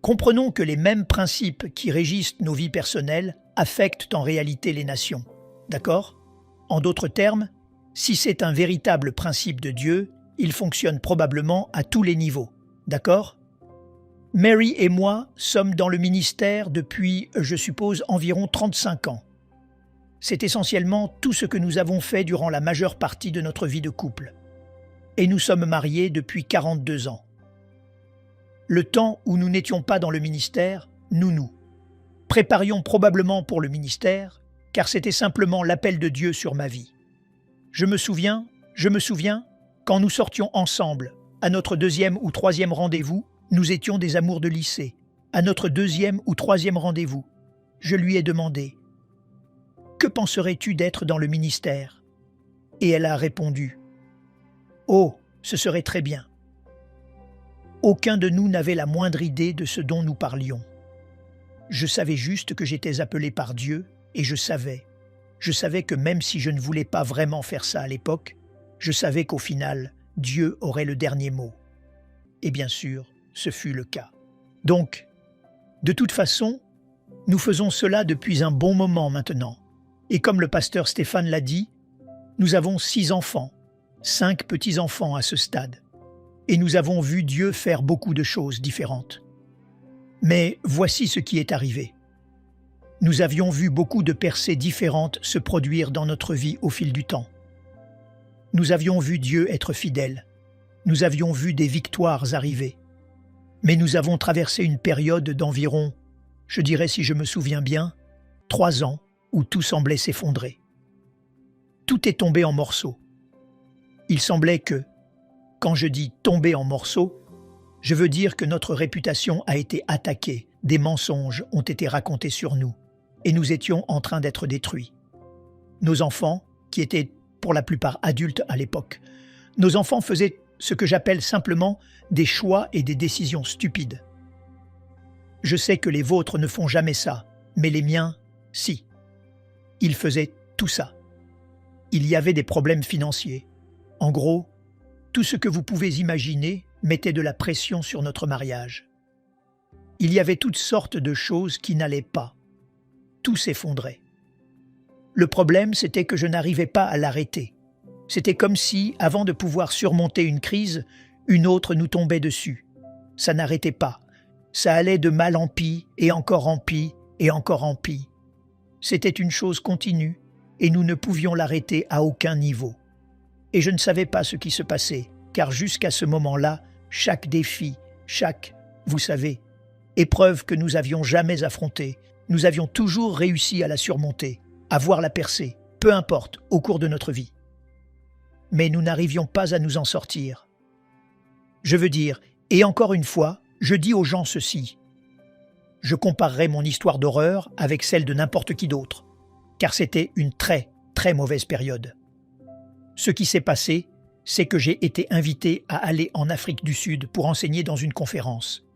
Comprenons que les mêmes principes qui régissent nos vies personnelles affectent en réalité les nations. D'accord? En d'autres termes, si c'est un véritable principe de Dieu, il fonctionne probablement à tous les niveaux. D'accord? Mary et moi sommes dans le ministère depuis, je suppose, environ 35 ans. C'est essentiellement tout ce que nous avons fait durant la majeure partie de notre vie de couple. Et nous sommes mariés depuis 42 ans. Le temps où nous n'étions pas dans le ministère, nous préparions probablement pour le ministère, car c'était simplement l'appel de Dieu sur ma vie. Je me souviens, quand nous sortions ensemble, à notre 2e ou 3e rendez-vous, nous étions des amours de lycée. À notre 2e ou 3e rendez-vous, je lui ai demandé « Que penserais-tu d'être dans le ministère ?» Et elle a répondu « Oh, ce serait très bien. » Aucun de nous n'avait la moindre idée de ce dont nous parlions. Je savais juste que j'étais appelé par Dieu et je savais que même si je ne voulais pas vraiment faire ça à l'époque, je savais qu'au final, Dieu aurait le dernier mot. Et bien sûr, ce fut le cas. Donc, de toute façon, nous faisons cela depuis un bon moment maintenant. Et comme le pasteur Stéphane l'a dit, nous avons 6 enfants, 5 petits-enfants à ce stade. Et nous avons vu Dieu faire beaucoup de choses différentes. Mais voici ce qui est arrivé. Nous avions vu beaucoup de percées différentes se produire dans notre vie au fil du temps. Nous avions vu Dieu être fidèle. Nous avions vu des victoires arriver. Mais nous avons traversé une période d'environ, je dirais si je me souviens bien, 3 ans où tout semblait s'effondrer. Tout est tombé en morceaux. Il semblait que, quand je dis tomber en morceaux, je veux dire que notre réputation a été attaquée, des mensonges ont été racontés sur nous, et nous étions en train d'être détruits. Nos enfants, qui étaient pour la plupart adultes à l'époque, nos enfants faisaient ce que j'appelle simplement des choix et des décisions stupides. Je sais que les vôtres ne font jamais ça, mais les miens, si. Ils faisaient tout ça. Il y avait des problèmes financiers. En gros, tout ce que vous pouvez imaginer mettait de la pression sur notre mariage. Il y avait toutes sortes de choses qui n'allaient pas. Tout s'effondrait. Le problème, c'était que je n'arrivais pas à l'arrêter. C'était comme si, avant de pouvoir surmonter une crise, une autre nous tombait dessus. Ça n'arrêtait pas. Ça allait de mal en pis, et encore en pis, et encore en pis. C'était une chose continue, et nous ne pouvions l'arrêter à aucun niveau. Et je ne savais pas ce qui se passait, car jusqu'à ce moment-là, chaque défi, vous savez, épreuve que nous avions jamais affrontée, nous avions toujours réussi à la surmonter, à voir la percer, peu importe, au cours de notre vie. Mais nous n'arrivions pas à nous en sortir. Je veux dire, et encore une fois, je dis aux gens ceci. Je comparerai mon histoire d'horreur avec celle de n'importe qui d'autre, car c'était une très, très mauvaise période. Ce qui s'est passé, c'est que j'ai été invité à aller en Afrique du Sud pour enseigner dans une conférence.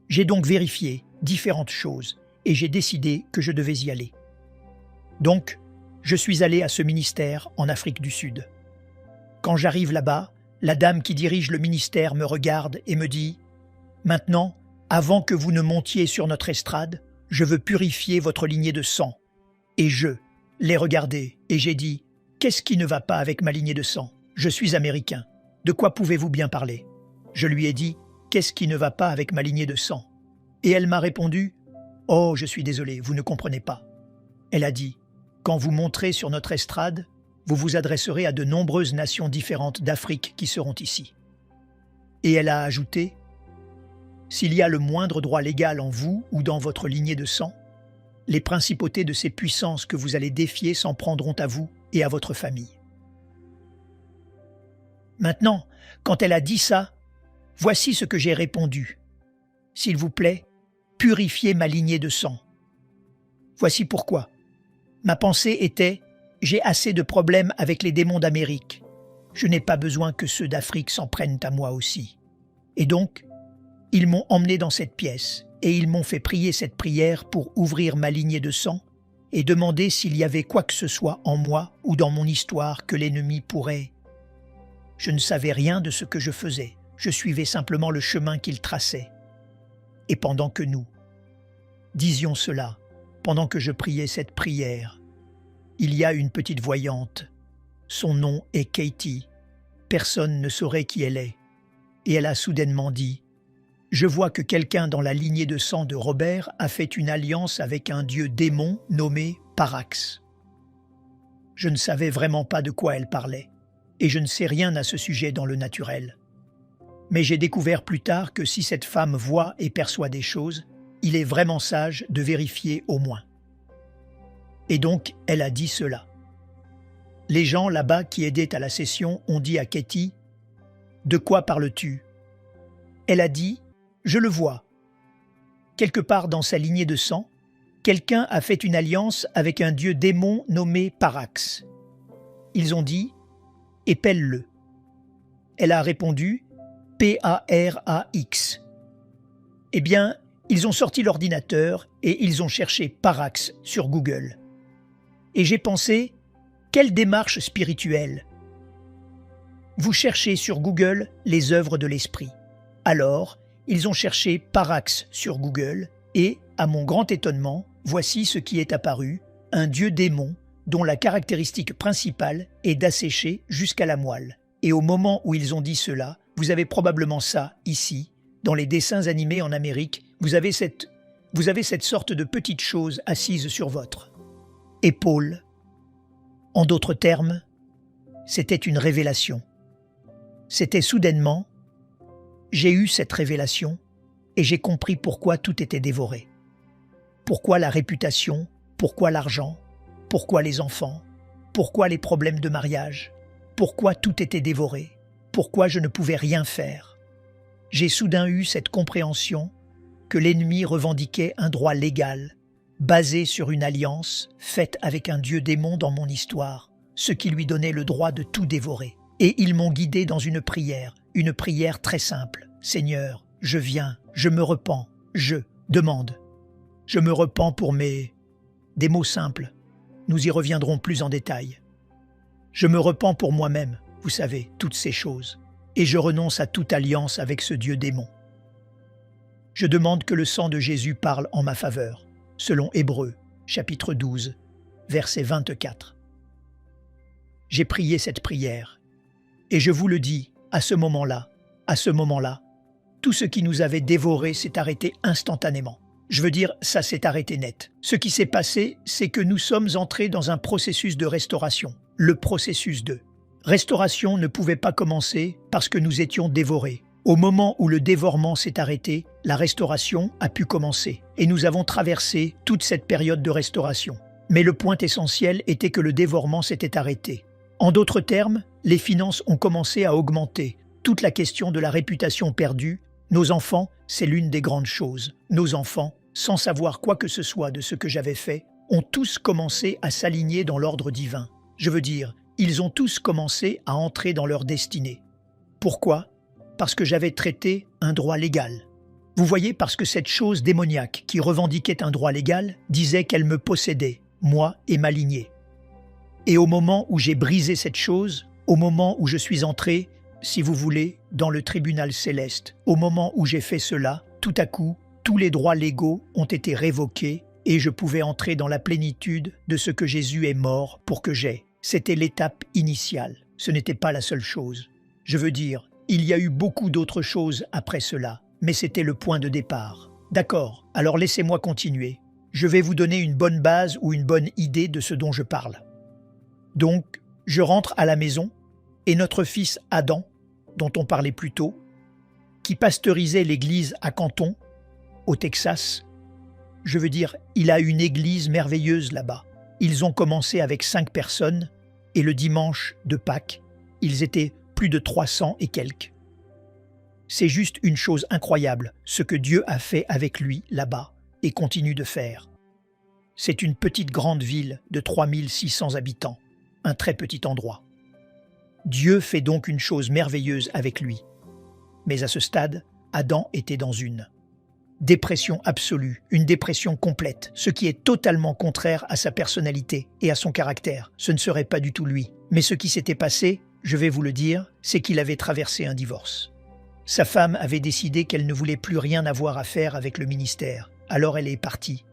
J'ai donc vérifié différentes choses et j'ai décidé que je devais y aller. Donc, je suis allé à ce ministère en Afrique du Sud. Quand j'arrive là-bas, la dame qui dirige le ministère me regarde et me dit « Maintenant, avant que vous ne montiez sur notre estrade, je veux purifier votre lignée de sang. » Et je l'ai regardé et j'ai dit « Qu'est-ce qui ne va pas avec ma lignée de sang ? Je suis américain. De quoi pouvez-vous bien parler ?» Je lui ai dit « Qu'est-ce qui ne va pas avec ma lignée de sang ?» Et elle m'a répondu « Oh, je suis désolé, vous ne comprenez pas. » Elle a dit « Quand vous monterez sur notre estrade, vous vous adresserez à de nombreuses nations différentes d'Afrique qui seront ici. » Et elle a ajouté « S'il y a le moindre droit légal en vous ou dans votre lignée de sang, les principautés de ces puissances que vous allez défier s'en prendront à vous et à votre famille. » Maintenant, quand elle a dit ça, voici ce que j'ai répondu. « S'il vous plaît, purifiez ma lignée de sang. » Voici pourquoi. Ma pensée était « J'ai assez de problèmes avec les démons d'Amérique. Je n'ai pas besoin que ceux d'Afrique s'en prennent à moi aussi. » Et donc, ils m'ont emmené dans cette pièce et ils m'ont fait prier cette prière pour ouvrir ma lignée de sang et demander s'il y avait quoi que ce soit en moi ou dans mon histoire que l'ennemi pourrait. Je ne savais rien de ce que je faisais, je suivais simplement le chemin qu'il traçait. et pendant que nous disions cela, pendant que je priais cette prière, il y a une petite voyante. Son nom est Katie. Personne ne saurait qui elle est. Et elle a soudainement dit « Je vois que quelqu'un dans la lignée de sang de Robert a fait une alliance avec un dieu démon nommé Parax. » Je ne savais vraiment pas de quoi elle parlait, et je ne sais rien à ce sujet dans le naturel. Mais j'ai découvert plus tard que si cette femme voit et perçoit des choses, il est vraiment sage de vérifier au moins. Et donc, elle a dit cela. Les gens là-bas qui aidaient à la session ont dit à Katie « De quoi parles-tu » Elle a dit « Je le vois. Quelque part dans sa lignée de sang, quelqu'un a fait une alliance avec un dieu démon nommé Parax. Ils ont dit « Épelle-le ». Elle a répondu « P-A-R-A-X ». Eh bien, ils ont sorti l'ordinateur et ils ont cherché Parax sur Google. Et j'ai pensé « Quelle démarche spirituelle !» Vous cherchez sur Google les œuvres de l'esprit. Alors, ils ont cherché Parax sur Google et, à mon grand étonnement, voici ce qui est apparu, un dieu démon dont la caractéristique principale est d'assécher jusqu'à la moelle. Et au moment où ils ont dit cela, vous avez probablement ça ici, dans les dessins animés en Amérique, vous avez cette sorte de petite chose assise sur votre épaule. En d'autres termes, c'était une révélation. C'était soudainement, j'ai eu cette révélation et j'ai compris pourquoi tout était dévoré. Pourquoi la réputation, pourquoi l'argent, pourquoi les enfants, pourquoi les problèmes de mariage, pourquoi tout était dévoré, pourquoi je ne pouvais rien faire. J'ai soudain eu cette compréhension que l'ennemi revendiquait un droit légal, basé sur une alliance faite avec un dieu démon dans mon histoire, ce qui lui donnait le droit de tout dévorer. Et ils m'ont guidé dans une prière très simple. Seigneur, je viens, je me repens, je demande. Je me repens pour des mots simples. Nous y reviendrons plus en détail. Je me repens pour moi-même, vous savez, toutes ces choses. Et je renonce à toute alliance avec ce Dieu démon. Je demande que le sang de Jésus parle en ma faveur, selon Hébreux, chapitre 12, verset 24. J'ai prié cette prière, et je vous le dis, à ce moment-là, tout ce qui nous avait dévoré s'est arrêté instantanément. Je veux dire, ça s'est arrêté net. Ce qui s'est passé, c'est que nous sommes entrés dans un processus de restauration, le processus de restauration ne pouvait pas commencer parce que nous étions dévorés. Au moment où le dévorement s'est arrêté, la restauration a pu commencer et nous avons traversé toute cette période de restauration. Mais le point essentiel était que le dévorement s'était arrêté. En d'autres termes, les finances ont commencé à augmenter. Toute la question de la réputation perdue, nos enfants, c'est l'une des grandes choses. Nos enfants, sans savoir quoi que ce soit de ce que j'avais fait, ont tous commencé à s'aligner dans l'ordre divin. Je veux dire, ils ont tous commencé à entrer dans leur destinée. Pourquoi ? Parce que j'avais traité un droit légal. Vous voyez, parce que cette chose démoniaque qui revendiquait un droit légal disait qu'elle me possédait, moi et ma lignée. Et au moment où j'ai brisé cette chose, au moment où je suis entré, si vous voulez, dans le tribunal céleste, au moment où j'ai fait cela, tout à coup, tous les droits légaux ont été révoqués et je pouvais entrer dans la plénitude de ce que Jésus est mort pour que j'aie. C'était l'étape initiale. Ce n'était pas la seule chose. Je veux dire, il y a eu beaucoup d'autres choses après cela, mais c'était le point de départ. D'accord, alors laissez-moi continuer. Je vais vous donner une bonne base ou une bonne idée de ce dont je parle. Donc, je rentre à la maison et notre fils Adam, dont on parlait plus tôt, qui pasteurisait l'église à Canton, au Texas, je veux dire, il a une église merveilleuse là-bas. Ils ont commencé avec 5 personnes et le dimanche de Pâques, ils étaient plus de 300 et quelques. C'est juste une chose incroyable, ce que Dieu a fait avec lui là-bas et continue de faire. C'est une petite grande ville de 3600 habitants, un très petit endroit. Dieu fait donc une chose merveilleuse avec lui. Mais à ce stade, Adam était dans une dépression absolue, une dépression complète, ce qui est totalement contraire à sa personnalité et à son caractère. Ce ne serait pas du tout lui. Mais ce qui s'était passé, je vais vous le dire, c'est qu'il avait traversé un divorce. Sa femme avait décidé qu'elle ne voulait plus rien avoir à faire avec le ministère, alors elle est partie,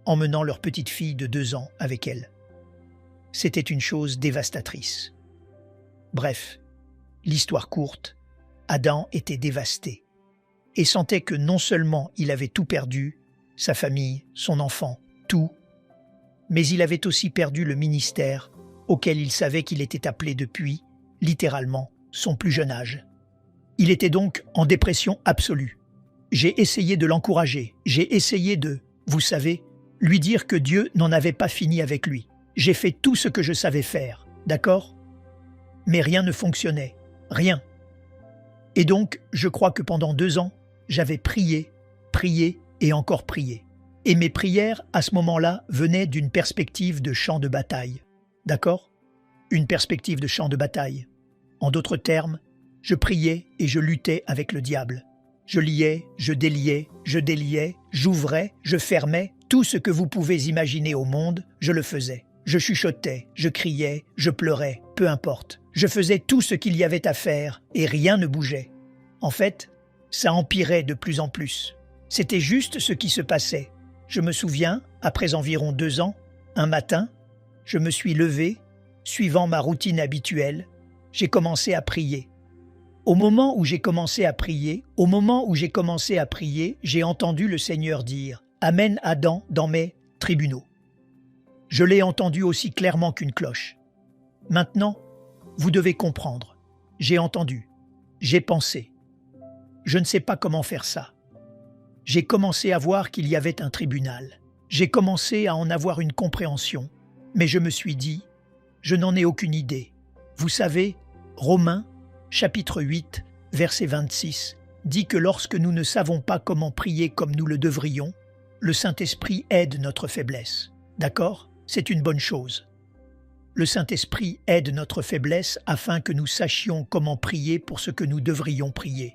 emmenant leur petite fille de 2 ans avec elle. C'était une chose dévastatrice. Bref, l'histoire courte, Adam était dévasté et sentait que non seulement il avait tout perdu, sa famille, son enfant, tout, mais il avait aussi perdu le ministère auquel il savait qu'il était appelé depuis, littéralement, son plus jeune âge. Il était donc en dépression absolue. J'ai essayé de l'encourager, j'ai essayé de, vous savez, lui dire que Dieu n'en avait pas fini avec lui. J'ai fait tout ce que je savais faire, d'accord? Mais rien ne fonctionnait, rien. Et donc, je crois que pendant 2 ans, j'avais prié, prié et encore prié. Et mes prières, à ce moment-là, venaient d'une perspective de champ de bataille. D'accord? Une perspective de champ de bataille. En d'autres termes, je priais et je luttais avec le diable. Je liais, je déliais, j'ouvrais, je fermais. Tout ce que vous pouvez imaginer au monde, je le faisais. Je chuchotais, je criais, je pleurais, peu importe. Je faisais tout ce qu'il y avait à faire et rien ne bougeait. En fait, ça empirait de plus en plus. C'était juste ce qui se passait. Je me souviens, après environ 2 ans, un matin, je me suis levé, suivant ma routine habituelle, j'ai commencé à prier. Au moment où j'ai commencé à prier, j'ai entendu le Seigneur dire « Amène Adam dans mes tribunaux ». Je l'ai entendu aussi clairement qu'une cloche. Maintenant, vous devez comprendre. J'ai entendu, j'ai pensé. Je ne sais pas comment faire ça. J'ai commencé à voir qu'il y avait un tribunal. J'ai commencé à en avoir une compréhension. Mais je me suis dit, je n'en ai aucune idée. Vous savez, Romains, chapitre 8, verset 26, dit que lorsque nous ne savons pas comment prier comme nous le devrions, le Saint-Esprit aide notre faiblesse. D'accord ? C'est une bonne chose. Le Saint-Esprit aide notre faiblesse afin que nous sachions comment prier pour ce que nous devrions prier.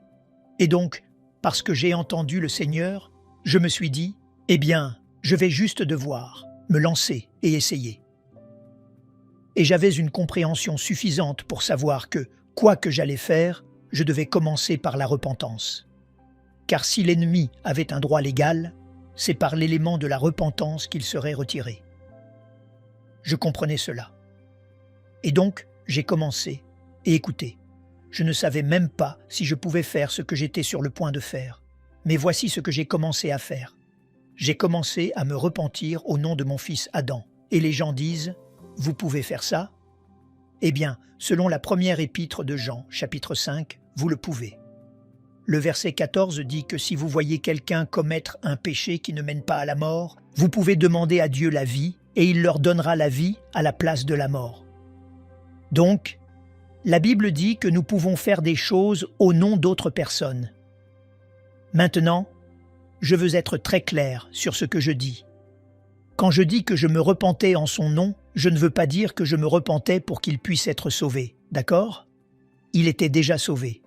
Et donc, parce que j'ai entendu le Seigneur, je me suis dit, eh bien, je vais juste devoir me lancer et essayer. Et j'avais une compréhension suffisante pour savoir que, quoi que j'allais faire, je devais commencer par la repentance. Car si l'ennemi avait un droit légal, c'est par l'élément de la repentance qu'il serait retiré. Je comprenais cela. Et donc, j'ai commencé. Et écoutez, je ne savais même pas si je pouvais faire ce que j'étais sur le point de faire. Mais voici ce que j'ai commencé à faire. J'ai commencé à me repentir au nom de mon fils Adam. Et les gens disent, « Vous pouvez faire ça ?» Eh bien, selon la première épître de Jean, chapitre 5, vous le pouvez. Le verset 14 dit que si vous voyez quelqu'un commettre un péché qui ne mène pas à la mort, vous pouvez demander à Dieu la vie, et il leur donnera la vie à la place de la mort. Donc, la Bible dit que nous pouvons faire des choses au nom d'autres personnes. Maintenant, je veux être très clair sur ce que je dis. Quand je dis que je me repentais en son nom, je ne veux pas dire que je me repentais pour qu'il puisse être sauvé, d'accord? Il était déjà sauvé.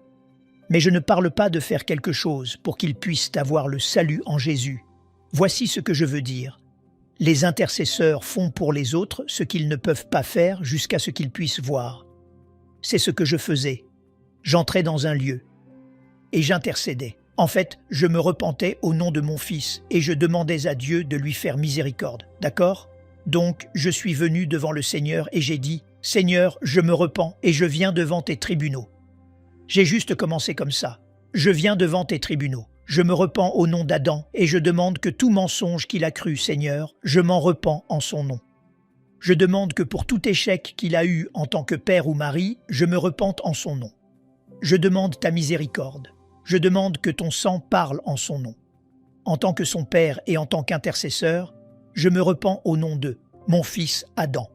Mais je ne parle pas de faire quelque chose pour qu'il puisse avoir le salut en Jésus. Voici ce que je veux dire. Les intercesseurs font pour les autres ce qu'ils ne peuvent pas faire jusqu'à ce qu'ils puissent voir. C'est ce que je faisais. J'entrais dans un lieu et j'intercédais. En fait, je me repentais au nom de mon fils et je demandais à Dieu de lui faire miséricorde, d'accord? Donc, je suis venu devant le Seigneur et j'ai dit « Seigneur, je me repens et je viens devant tes tribunaux. » J'ai juste commencé comme ça. Je viens devant tes tribunaux. Je me repens au nom d'Adam et je demande que tout mensonge qu'il a cru, Seigneur, je m'en repens en son nom. Je demande que pour tout échec qu'il a eu en tant que père ou mari, je me repente en son nom. Je demande ta miséricorde. Je demande que ton sang parle en son nom. En tant que son père et en tant qu'intercesseur, je me repens au nom de mon fils Adam.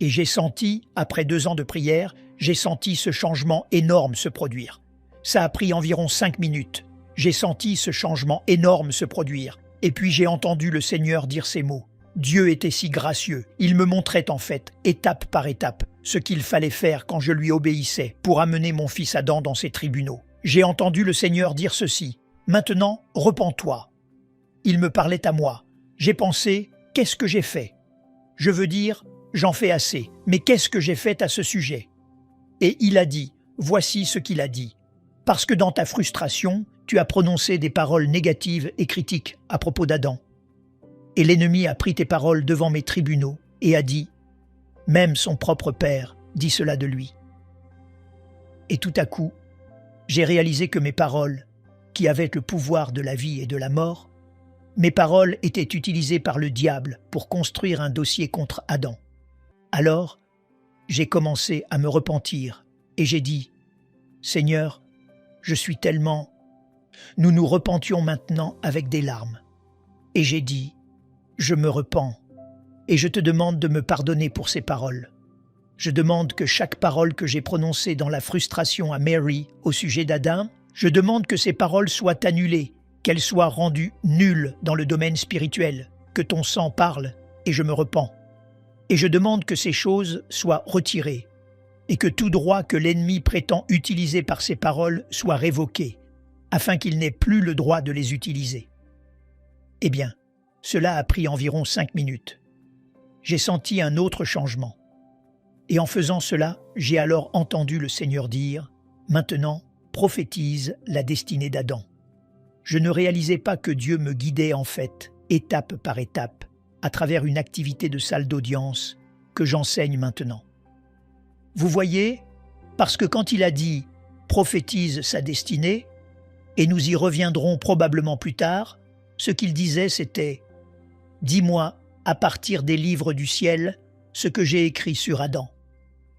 Et j'ai senti, après 2 ans de prière, j'ai senti ce changement énorme se produire. Ça a pris environ 5 minutes. J'ai senti ce changement énorme se produire. Et puis j'ai entendu le Seigneur dire ces mots. Dieu était si gracieux. Il me montrait en fait, étape par étape, ce qu'il fallait faire quand je lui obéissais pour amener mon fils Adam dans ses tribunaux. J'ai entendu le Seigneur dire ceci. Maintenant, repens-toi. Il me parlait à moi. J'ai pensé, qu'est-ce que j'ai fait? Je veux dire, j'en fais assez, mais qu'est-ce que j'ai fait à ce sujet? Et il a dit, voici ce qu'il a dit. Parce que dans ta frustration, tu as prononcé des paroles négatives et critiques à propos d'Adam. Et l'ennemi a pris tes paroles devant mes tribunaux et a dit « Même son propre père dit cela de lui. » Et tout à coup, j'ai réalisé que mes paroles, qui avaient le pouvoir de la vie et de la mort, mes paroles étaient utilisées par le diable pour construire un dossier contre Adam. Alors, j'ai commencé à me repentir et j'ai dit « Seigneur, je suis tellement… » Nous nous repentions maintenant avec des larmes. Et j'ai dit « Je me repens et je te demande de me pardonner pour ces paroles. Je demande que chaque parole que j'ai prononcée dans la frustration à Mary au sujet d'Adam, je demande que ces paroles soient annulées, qu'elles soient rendues nulles dans le domaine spirituel, que ton sang parle et je me repens. Et je demande que ces choses soient retirées et que tout droit que l'ennemi prétend utiliser par ces paroles soit révoqué, afin qu'il n'ait plus le droit de les utiliser. » Eh bien, cela a pris environ 5 minutes. J'ai senti un autre changement. Et en faisant cela, j'ai alors entendu le Seigneur dire « Maintenant, prophétise la destinée d'Adam. » Je ne réalisais pas que Dieu me guidait en fait, étape par étape, à travers une activité de salle d'audience que j'enseigne maintenant. Vous voyez, parce que quand il a dit « prophétise sa destinée », et nous y reviendrons probablement plus tard, ce qu'il disait c'était « Dis-moi, à partir des livres du ciel, ce que j'ai écrit sur Adam. »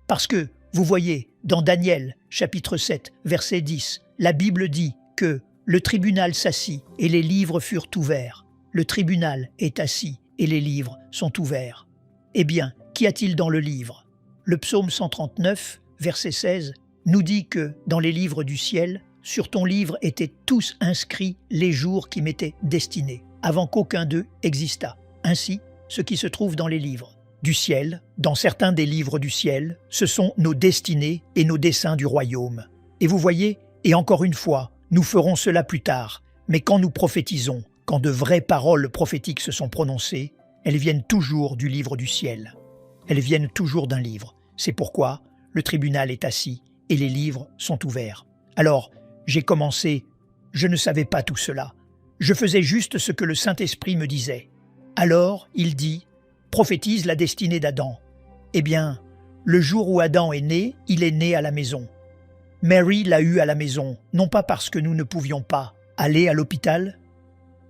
Parce que, vous voyez, dans Daniel, chapitre 7, verset 10, la Bible dit que le tribunal s'assit et les livres furent ouverts. Le tribunal est assis et les livres sont ouverts. Eh bien, qu'y a-t-il dans le livre? Le psaume 139, verset 16, nous dit que, dans les livres du ciel, sur ton livre étaient tous inscrits les jours qui m'étaient destinés, avant qu'aucun d'eux existât. Ainsi, ce qui se trouve dans les livres du ciel, dans certains des livres du ciel, ce sont nos destinées et nos desseins du royaume. Et vous voyez, et encore une fois, nous ferons cela plus tard, mais quand nous prophétisons, quand de vraies paroles prophétiques se sont prononcées, elles viennent toujours du livre du ciel. Elles viennent toujours d'un livre. C'est pourquoi le tribunal est assis et les livres sont ouverts. Alors, j'ai commencé, je ne savais pas tout cela. Je faisais juste ce que le Saint-Esprit me disait. Alors, il dit, prophétise la destinée d'Adam. Eh bien, le jour où Adam est né, il est né à la maison. Mary l'a eu à la maison, non pas parce que nous ne pouvions pas aller à l'hôpital.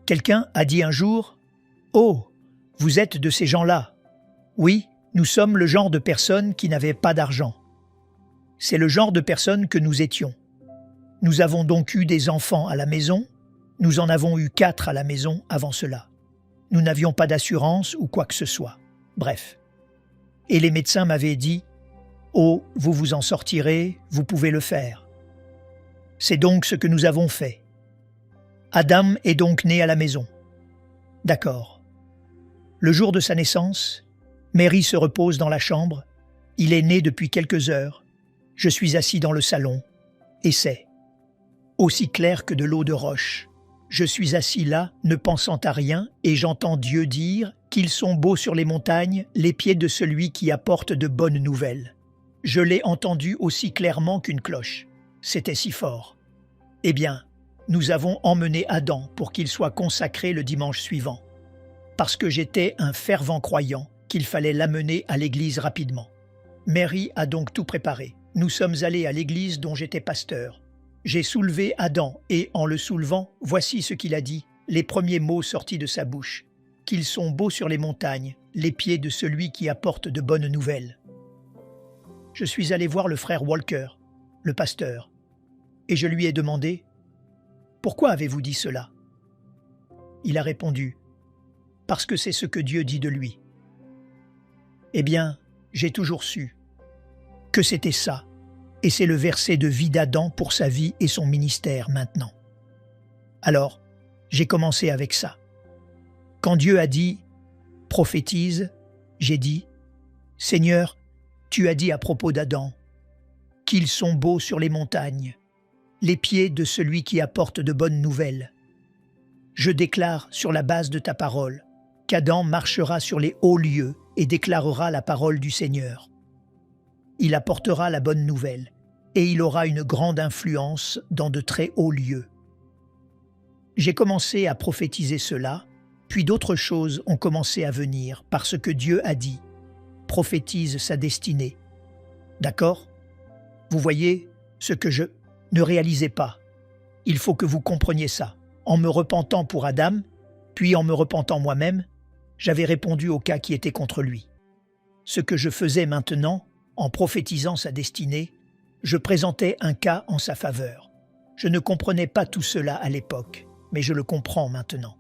Quelqu'un a dit un jour « Oh, vous êtes de ces gens-là. » Oui, nous sommes le genre de personnes qui n'avaient pas d'argent. C'est le genre de personnes que nous étions. Nous avons donc eu des enfants à la maison, nous en avons eu 4 à la maison avant cela. Nous n'avions pas d'assurance ou quoi que ce soit. Bref. Et les médecins m'avaient dit « Oh, vous vous en sortirez, vous pouvez le faire. » C'est donc ce que nous avons fait. Adam est donc né à la maison. D'accord. Le jour de sa naissance, Mary se repose dans la chambre. Il est né depuis quelques heures. Je suis assis dans le salon. Et c'est aussi clair que de l'eau de roche. Je suis assis là, ne pensant à rien, et j'entends Dieu dire qu'ils sont beaux sur les montagnes, les pieds de celui qui apporte de bonnes nouvelles. Je l'ai entendu aussi clairement qu'une cloche. C'était si fort. Eh bien, nous avons emmené Adam pour qu'il soit consacré le dimanche suivant, parce que j'étais un fervent croyant qu'il fallait l'amener à l'église rapidement. Mary a donc tout préparé. Nous sommes allés à l'église dont j'étais pasteur. J'ai soulevé Adam et, en le soulevant, voici ce qu'il a dit, les premiers mots sortis de sa bouche, qu'ils sont beaux sur les montagnes, les pieds de celui qui apporte de bonnes nouvelles. Je suis allé voir le frère Walker, le pasteur, et je lui ai demandé « Pourquoi avez-vous dit cela ?» Il a répondu « Parce que c'est ce que Dieu dit de lui. » Eh bien, j'ai toujours su que c'était ça. Et c'est le verset de vie d'Adam pour sa vie et son ministère maintenant. Alors, j'ai commencé avec ça. Quand Dieu a dit « prophétise », j'ai dit « Seigneur, tu as dit à propos d'Adam qu'ils sont beaux sur les montagnes, les pieds de celui qui apporte de bonnes nouvelles. Je déclare sur la base de ta parole qu'Adam marchera sur les hauts lieux et déclarera la parole du Seigneur. Il apportera la bonne nouvelle, et il aura une grande influence dans de très hauts lieux. J'ai commencé à prophétiser cela, puis d'autres choses ont commencé à venir parce que Dieu a dit « prophétise sa destinée ». D'accord? Vous voyez ce que je ne réalisais pas. Il faut que vous compreniez ça. En me repentant pour Adam, puis en me repentant moi-même, j'avais répondu au cas qui était contre lui. Ce que je faisais maintenant, en prophétisant sa destinée, je présentais un cas en sa faveur. Je ne comprenais pas tout cela à l'époque, mais je le comprends maintenant.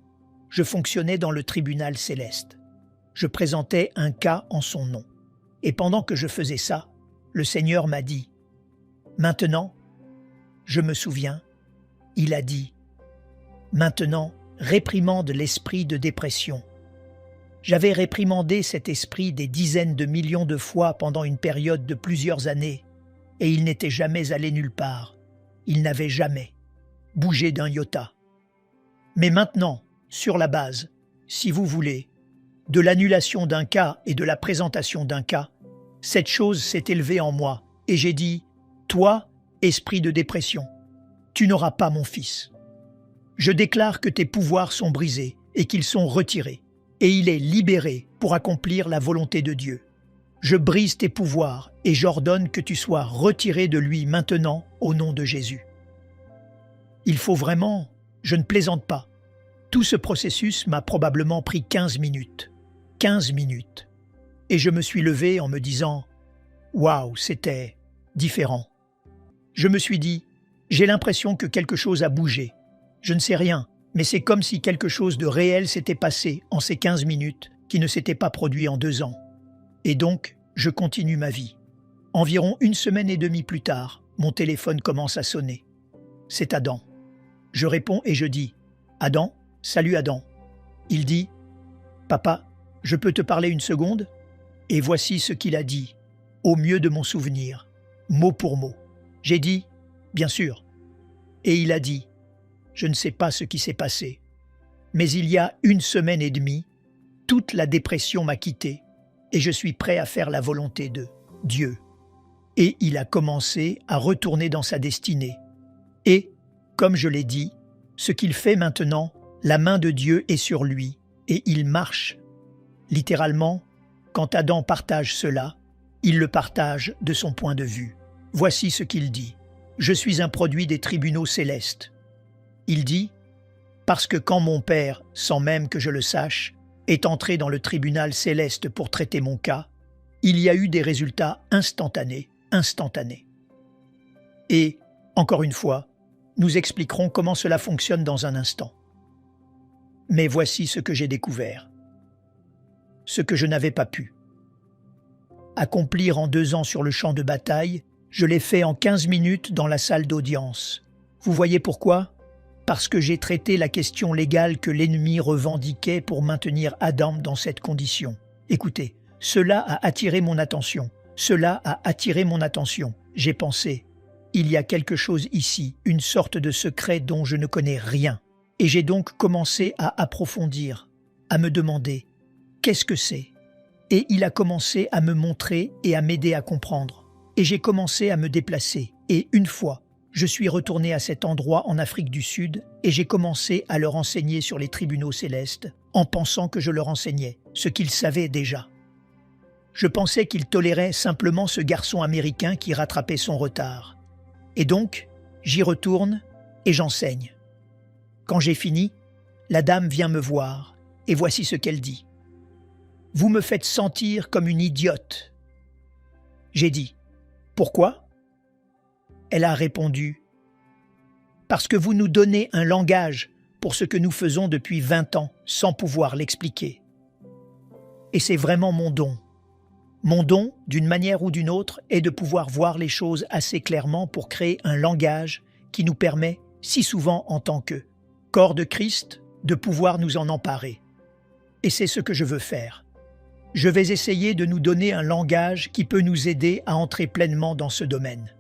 Je fonctionnais dans le tribunal céleste. Je présentais un cas en son nom. Et pendant que je faisais ça, le Seigneur m'a dit « Maintenant, je me souviens, il a dit « Maintenant, réprimande l'esprit de dépression. » J'avais réprimandé cet esprit des dizaines de millions de fois pendant une période de plusieurs années, et il n'était jamais allé nulle part. Il n'avait jamais bougé d'un iota. Mais maintenant, sur la base, si vous voulez, de l'annulation d'un cas et de la présentation d'un cas, cette chose s'est élevée en moi, et j'ai dit « Toi, esprit de dépression, tu n'auras pas mon fils. Je déclare que tes pouvoirs sont brisés et qu'ils sont retirés, et il est libéré pour accomplir la volonté de Dieu. Je brise tes pouvoirs et j'ordonne que tu sois retiré de lui maintenant au nom de Jésus. » Il faut vraiment, je ne plaisante pas. Tout ce processus m'a probablement pris 15 minutes. 15 minutes. Et je me suis levé en me disant « Waouh, c'était différent. » Je me suis dit « J'ai l'impression que quelque chose a bougé. Je ne sais rien, mais c'est comme si quelque chose de réel s'était passé en ces 15 minutes qui ne s'était pas produit en 2 ans. Et donc, je continue ma vie. Environ 1 semaine et demie plus tard, mon téléphone commence à sonner. C'est Adam. Je réponds et je dis « Adam, salut Adam. » Il dit « Papa, je peux te parler 1 seconde ?» Et voici ce qu'il a dit, au mieux de mon souvenir, mot pour mot. J'ai dit « Bien sûr. » Et il a dit « Je ne sais pas ce qui s'est passé, mais il y a 1 semaine et demie, toute la dépression m'a quitté et je suis prêt à faire la volonté de Dieu. » Et il a commencé à retourner dans sa destinée. Et, comme je l'ai dit, ce qu'il fait maintenant, la main de Dieu est sur lui et il marche. Littéralement, quand Adam partage cela, il le partage de son point de vue. Voici ce qu'il dit. « Je suis un produit des tribunaux célestes. » Il dit « Parce que quand mon Père, sans même que je le sache, est entré dans le tribunal céleste pour traiter mon cas, il y a eu des résultats instantanés. Et, encore une fois, nous expliquerons comment cela fonctionne dans un instant. Mais voici ce que j'ai découvert. Ce que je n'avais pas pu accomplir en 2 ans sur le champ de bataille, je l'ai fait en 15 minutes dans la salle d'audience. Vous voyez pourquoi? Parce que j'ai traité la question légale que l'ennemi revendiquait pour maintenir Adam dans cette condition. Écoutez, cela a attiré mon attention. J'ai pensé, il y a quelque chose ici, une sorte de secret dont je ne connais rien. Et j'ai donc commencé à approfondir, à me demander, qu'est-ce que c'est? Et il a commencé à me montrer et à m'aider à comprendre. Et j'ai commencé à me déplacer. Et une fois, je suis retourné à cet endroit en Afrique du Sud et j'ai commencé à leur enseigner sur les tribunaux célestes en pensant que je leur enseignais ce qu'ils savaient déjà. Je pensais qu'ils toléraient simplement ce garçon américain qui rattrapait son retard. Et donc, j'y retourne et j'enseigne. Quand j'ai fini, la dame vient me voir et voici ce qu'elle dit. « Vous me faites sentir comme une idiote. » J'ai dit « Pourquoi ?» Elle a répondu « Parce que vous nous donnez un langage pour ce que nous faisons depuis 20 ans sans pouvoir l'expliquer. Et c'est vraiment mon don. Mon don, d'une manière ou d'une autre, est de pouvoir voir les choses assez clairement pour créer un langage qui nous permet, si souvent en tant que corps de Christ, de pouvoir nous en emparer. Et c'est ce que je veux faire. Je vais essayer de nous donner un langage qui peut nous aider à entrer pleinement dans ce domaine.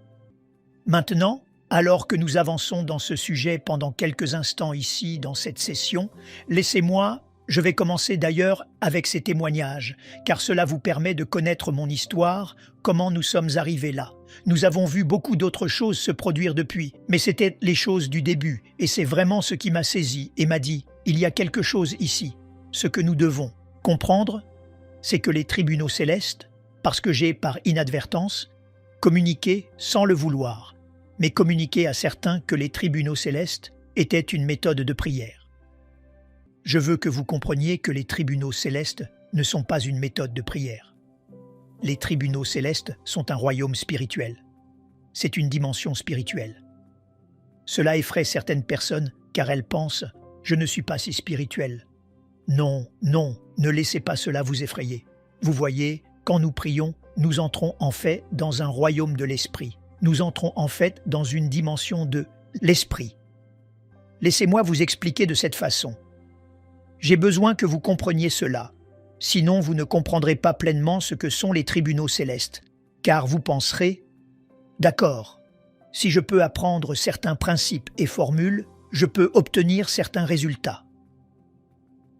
Maintenant, alors que nous avançons dans ce sujet pendant quelques instants ici, dans cette session, je vais commencer d'ailleurs avec ces témoignages, car cela vous permet de connaître mon histoire, comment nous sommes arrivés là. Nous avons vu beaucoup d'autres choses se produire depuis, mais c'était les choses du début, et c'est vraiment ce qui m'a saisi et m'a dit, il y a quelque chose ici. Ce que nous devons comprendre, c'est que les tribunaux célestes, parce que j'ai, par inadvertance, communiqué sans le vouloir, mais communiqué à certains que les tribunaux célestes étaient une méthode de prière. Je veux que vous compreniez que les tribunaux célestes ne sont pas une méthode de prière. Les tribunaux célestes sont un royaume spirituel. C'est une dimension spirituelle. Cela effraie certaines personnes car elles pensent « je ne suis pas si spirituel ». Non, non, ne laissez pas cela vous effrayer. Vous voyez, quand nous prions, nous entrons en fait dans un royaume de l'esprit. Nous entrons en fait dans une dimension de l'esprit. Laissez-moi vous expliquer de cette façon. J'ai besoin que vous compreniez cela. Sinon, vous ne comprendrez pas pleinement ce que sont les tribunaux célestes, car vous penserez « D'accord, si je peux apprendre certains principes et formules, je peux obtenir certains résultats. »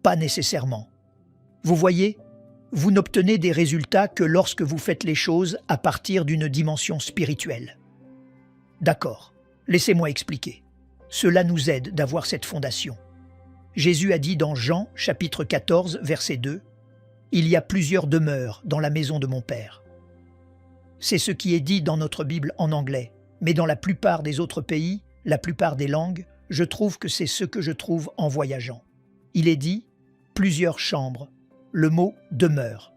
Pas nécessairement. Vous voyez, vous n'obtenez des résultats que lorsque vous faites les choses à partir d'une dimension spirituelle. D'accord, laissez-moi expliquer. Cela nous aide d'avoir cette fondation. Jésus a dit dans Jean, chapitre 14, verset 2, « Il y a plusieurs demeures dans la maison de mon Père. » C'est ce qui est dit dans notre Bible en anglais, mais dans la plupart des autres pays, la plupart des langues, je trouve que c'est ce que je trouve en voyageant. Il est dit « plusieurs chambres ». Le mot « demeure »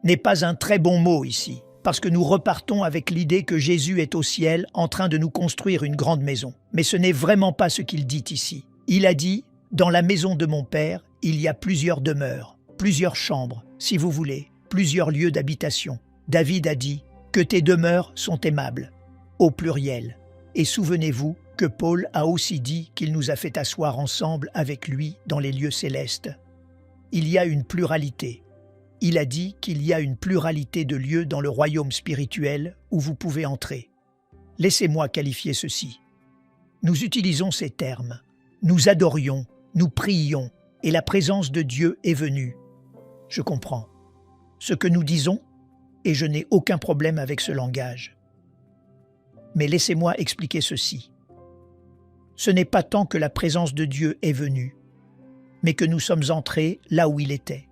n'est pas un très bon mot ici, parce que nous repartons avec l'idée que Jésus est au ciel en train de nous construire une grande maison. Mais ce n'est vraiment pas ce qu'il dit ici. Il a dit « Dans la maison de mon Père, il y a plusieurs demeures, plusieurs chambres, si vous voulez, plusieurs lieux d'habitation. » David a dit « Que tes demeures sont aimables », au pluriel. Et souvenez-vous que Paul a aussi dit qu'il nous a fait asseoir ensemble avec lui dans les lieux célestes. Il y a une pluralité. Il a dit qu'il y a une pluralité de lieux dans le royaume spirituel où vous pouvez entrer. Laissez-moi qualifier ceci. Nous utilisons ces termes. Nous adorions, nous prions, et la présence de Dieu est venue. Je comprends ce que nous disons, et je n'ai aucun problème avec ce langage. Mais laissez-moi expliquer ceci. Ce n'est pas tant que la présence de Dieu est venue, mais que nous sommes entrés là où il était.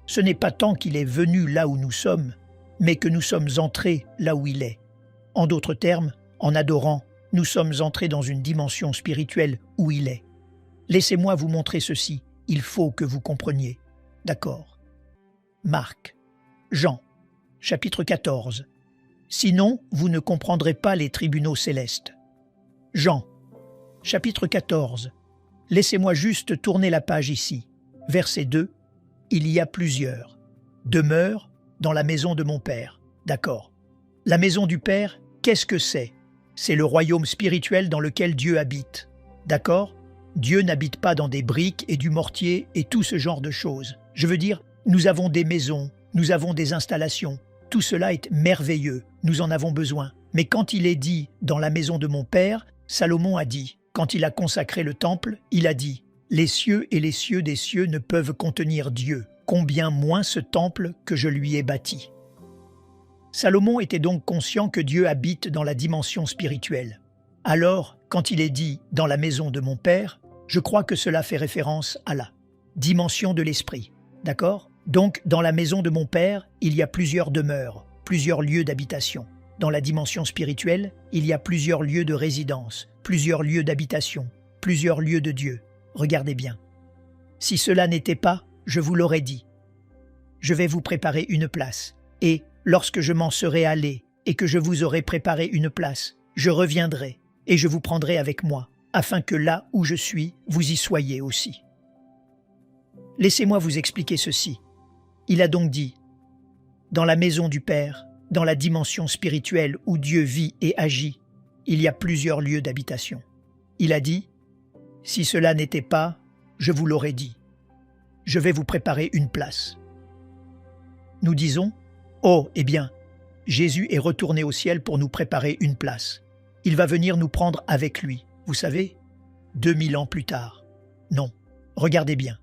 Ce n'est pas tant qu'il est venu là où nous sommes, mais que nous sommes entrés là où il est. En d'autres termes, en adorant, nous sommes entrés dans une dimension spirituelle où il est. Laissez-moi vous montrer ceci, il faut que vous compreniez. D'accord. Marc, Jean, chapitre 14. Sinon, vous ne comprendrez pas les tribunaux célestes. Jean, chapitre 14. Laissez-moi juste tourner la page ici. Verset 2. Il y a plusieurs demeures dans la maison de mon Père. D'accord. La maison du Père, qu'est-ce que c'est? C'est le royaume spirituel dans lequel Dieu habite. D'accord? Dieu n'habite pas dans des briques et du mortier et tout ce genre de choses. Je veux dire, nous avons des maisons, nous avons des installations. Tout cela est merveilleux, nous en avons besoin. Mais quand il est dit « dans la maison de mon Père », Salomon a dit, quand il a consacré le temple, il a dit « Les cieux et les cieux des cieux ne peuvent contenir Dieu, combien moins ce temple que je lui ai bâti. » Salomon était donc conscient que Dieu habite dans la dimension spirituelle. Alors, quand il est dit « dans la maison de mon Père », je crois que cela fait référence à la dimension de l'esprit. D'accord? Donc, dans la maison de mon Père, il y a plusieurs demeures, plusieurs lieux d'habitation. Dans la dimension spirituelle, il y a plusieurs lieux de résidence, plusieurs lieux d'habitation, plusieurs lieux de Dieu. Regardez bien. Si cela n'était pas, je vous l'aurais dit. Je vais vous préparer une place, et lorsque je m'en serai allé et que je vous aurai préparé une place, je reviendrai et je vous prendrai avec moi, afin que là où je suis, vous y soyez aussi. Laissez-moi vous expliquer ceci. Il a donc dit, dans la maison du Père, dans la dimension spirituelle où Dieu vit et agit, il y a plusieurs lieux d'habitation. Il a dit, si cela n'était pas, je vous l'aurais dit. Je vais vous préparer une place. Nous disons, oh, eh bien, Jésus est retourné au ciel pour nous préparer une place. Il va venir nous prendre avec lui, vous savez, 2000 ans plus tard. Non, regardez bien.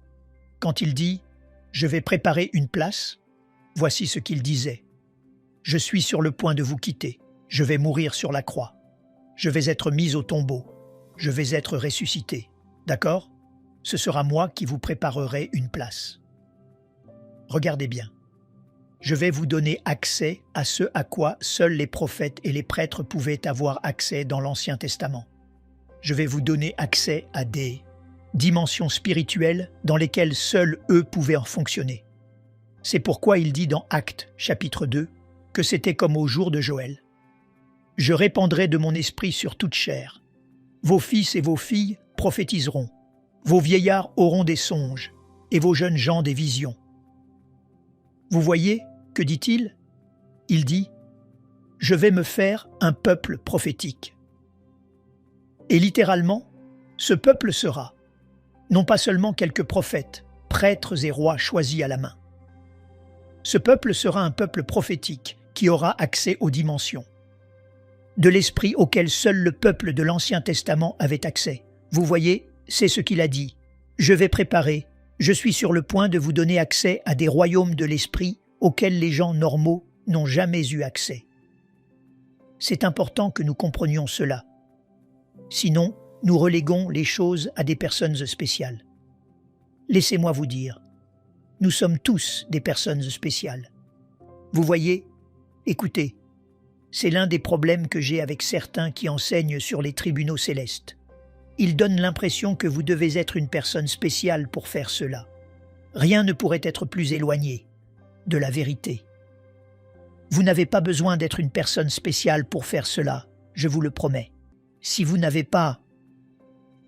Quand il dit « Je vais préparer une place », voici ce qu'il disait. Je suis sur le point de vous quitter. Je vais mourir sur la croix. Je vais être mis au tombeau. Je vais être ressuscité. D'accord? Ce sera moi qui vous préparerai une place. Regardez bien. Je vais vous donner accès à ce à quoi seuls les prophètes et les prêtres pouvaient avoir accès dans l'Ancien Testament. Je vais vous donner accès à des dimensions spirituelles dans lesquelles seuls eux pouvaient en fonctionner. C'est pourquoi il dit dans Actes, chapitre 2, que c'était comme au jour de Joël. « Je répandrai de mon esprit sur toute chair. Vos fils et vos filles prophétiseront. Vos vieillards auront des songes, et vos jeunes gens des visions. » Vous voyez, que dit-il? Il dit « Je vais me faire un peuple prophétique. » Et littéralement, ce peuple sera, non pas seulement quelques prophètes, prêtres et rois choisis à la main. Ce peuple sera un peuple prophétique qui aura accès aux dimensions, de l'esprit auquel seul le peuple de l'Ancien Testament avait accès. Vous voyez, c'est ce qu'il a dit. « Je vais préparer, je suis sur le point de vous donner accès à des royaumes de l'esprit auxquels les gens normaux n'ont jamais eu accès. » C'est important que nous comprenions cela. Sinon, nous reléguons les choses à des personnes spéciales. Laissez-moi vous dire, nous sommes tous des personnes spéciales. Vous voyez, écoutez, c'est l'un des problèmes que j'ai avec certains qui enseignent sur les tribunaux célestes. Ils donnent l'impression que vous devez être une personne spéciale pour faire cela. Rien ne pourrait être plus éloigné de la vérité. Vous n'avez pas besoin d'être une personne spéciale pour faire cela, je vous le promets. Si vous n'avez pas,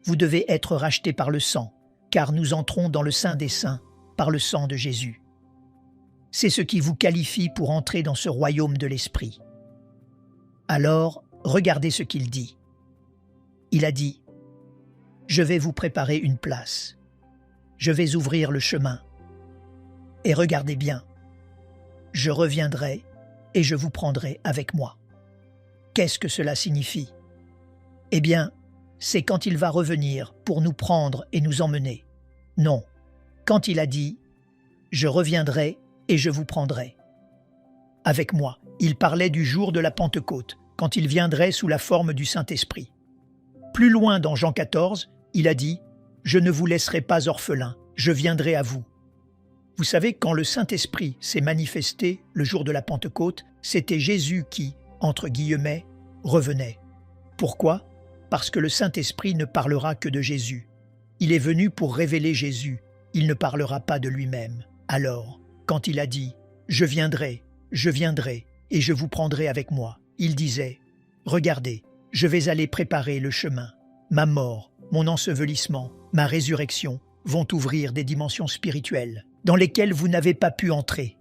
vous devez être racheté par le sang, car nous entrons dans le Saint des Saints par le sang de Jésus. C'est ce qui vous qualifie pour entrer dans ce royaume de l'Esprit. Alors, regardez ce qu'il dit. Il a dit « Je vais vous préparer une place. Je vais ouvrir le chemin. Et regardez bien, je reviendrai et je vous prendrai avec moi. » Qu'est-ce que cela signifie? Eh bien, c'est quand il va revenir pour nous prendre et nous emmener. Non, quand il a dit « Je reviendrai et je vous prendrai » avec moi. Il parlait du jour de la Pentecôte, quand il viendrait sous la forme du Saint-Esprit. Plus loin dans Jean 14, il a dit « Je ne vous laisserai pas orphelins, je viendrai à vous. » Vous savez, quand le Saint-Esprit s'est manifesté le jour de la Pentecôte, c'était Jésus qui, entre guillemets, revenait. Pourquoi? Parce que le Saint-Esprit ne parlera que de Jésus. Il est venu pour révéler Jésus, il ne parlera pas de lui-même. Alors, quand il a dit « Je viendrai, et je vous prendrai avec moi », il disait « Regardez, je vais aller préparer le chemin. Ma mort, mon ensevelissement, ma résurrection vont ouvrir des dimensions spirituelles dans lesquelles vous n'avez pas pu entrer.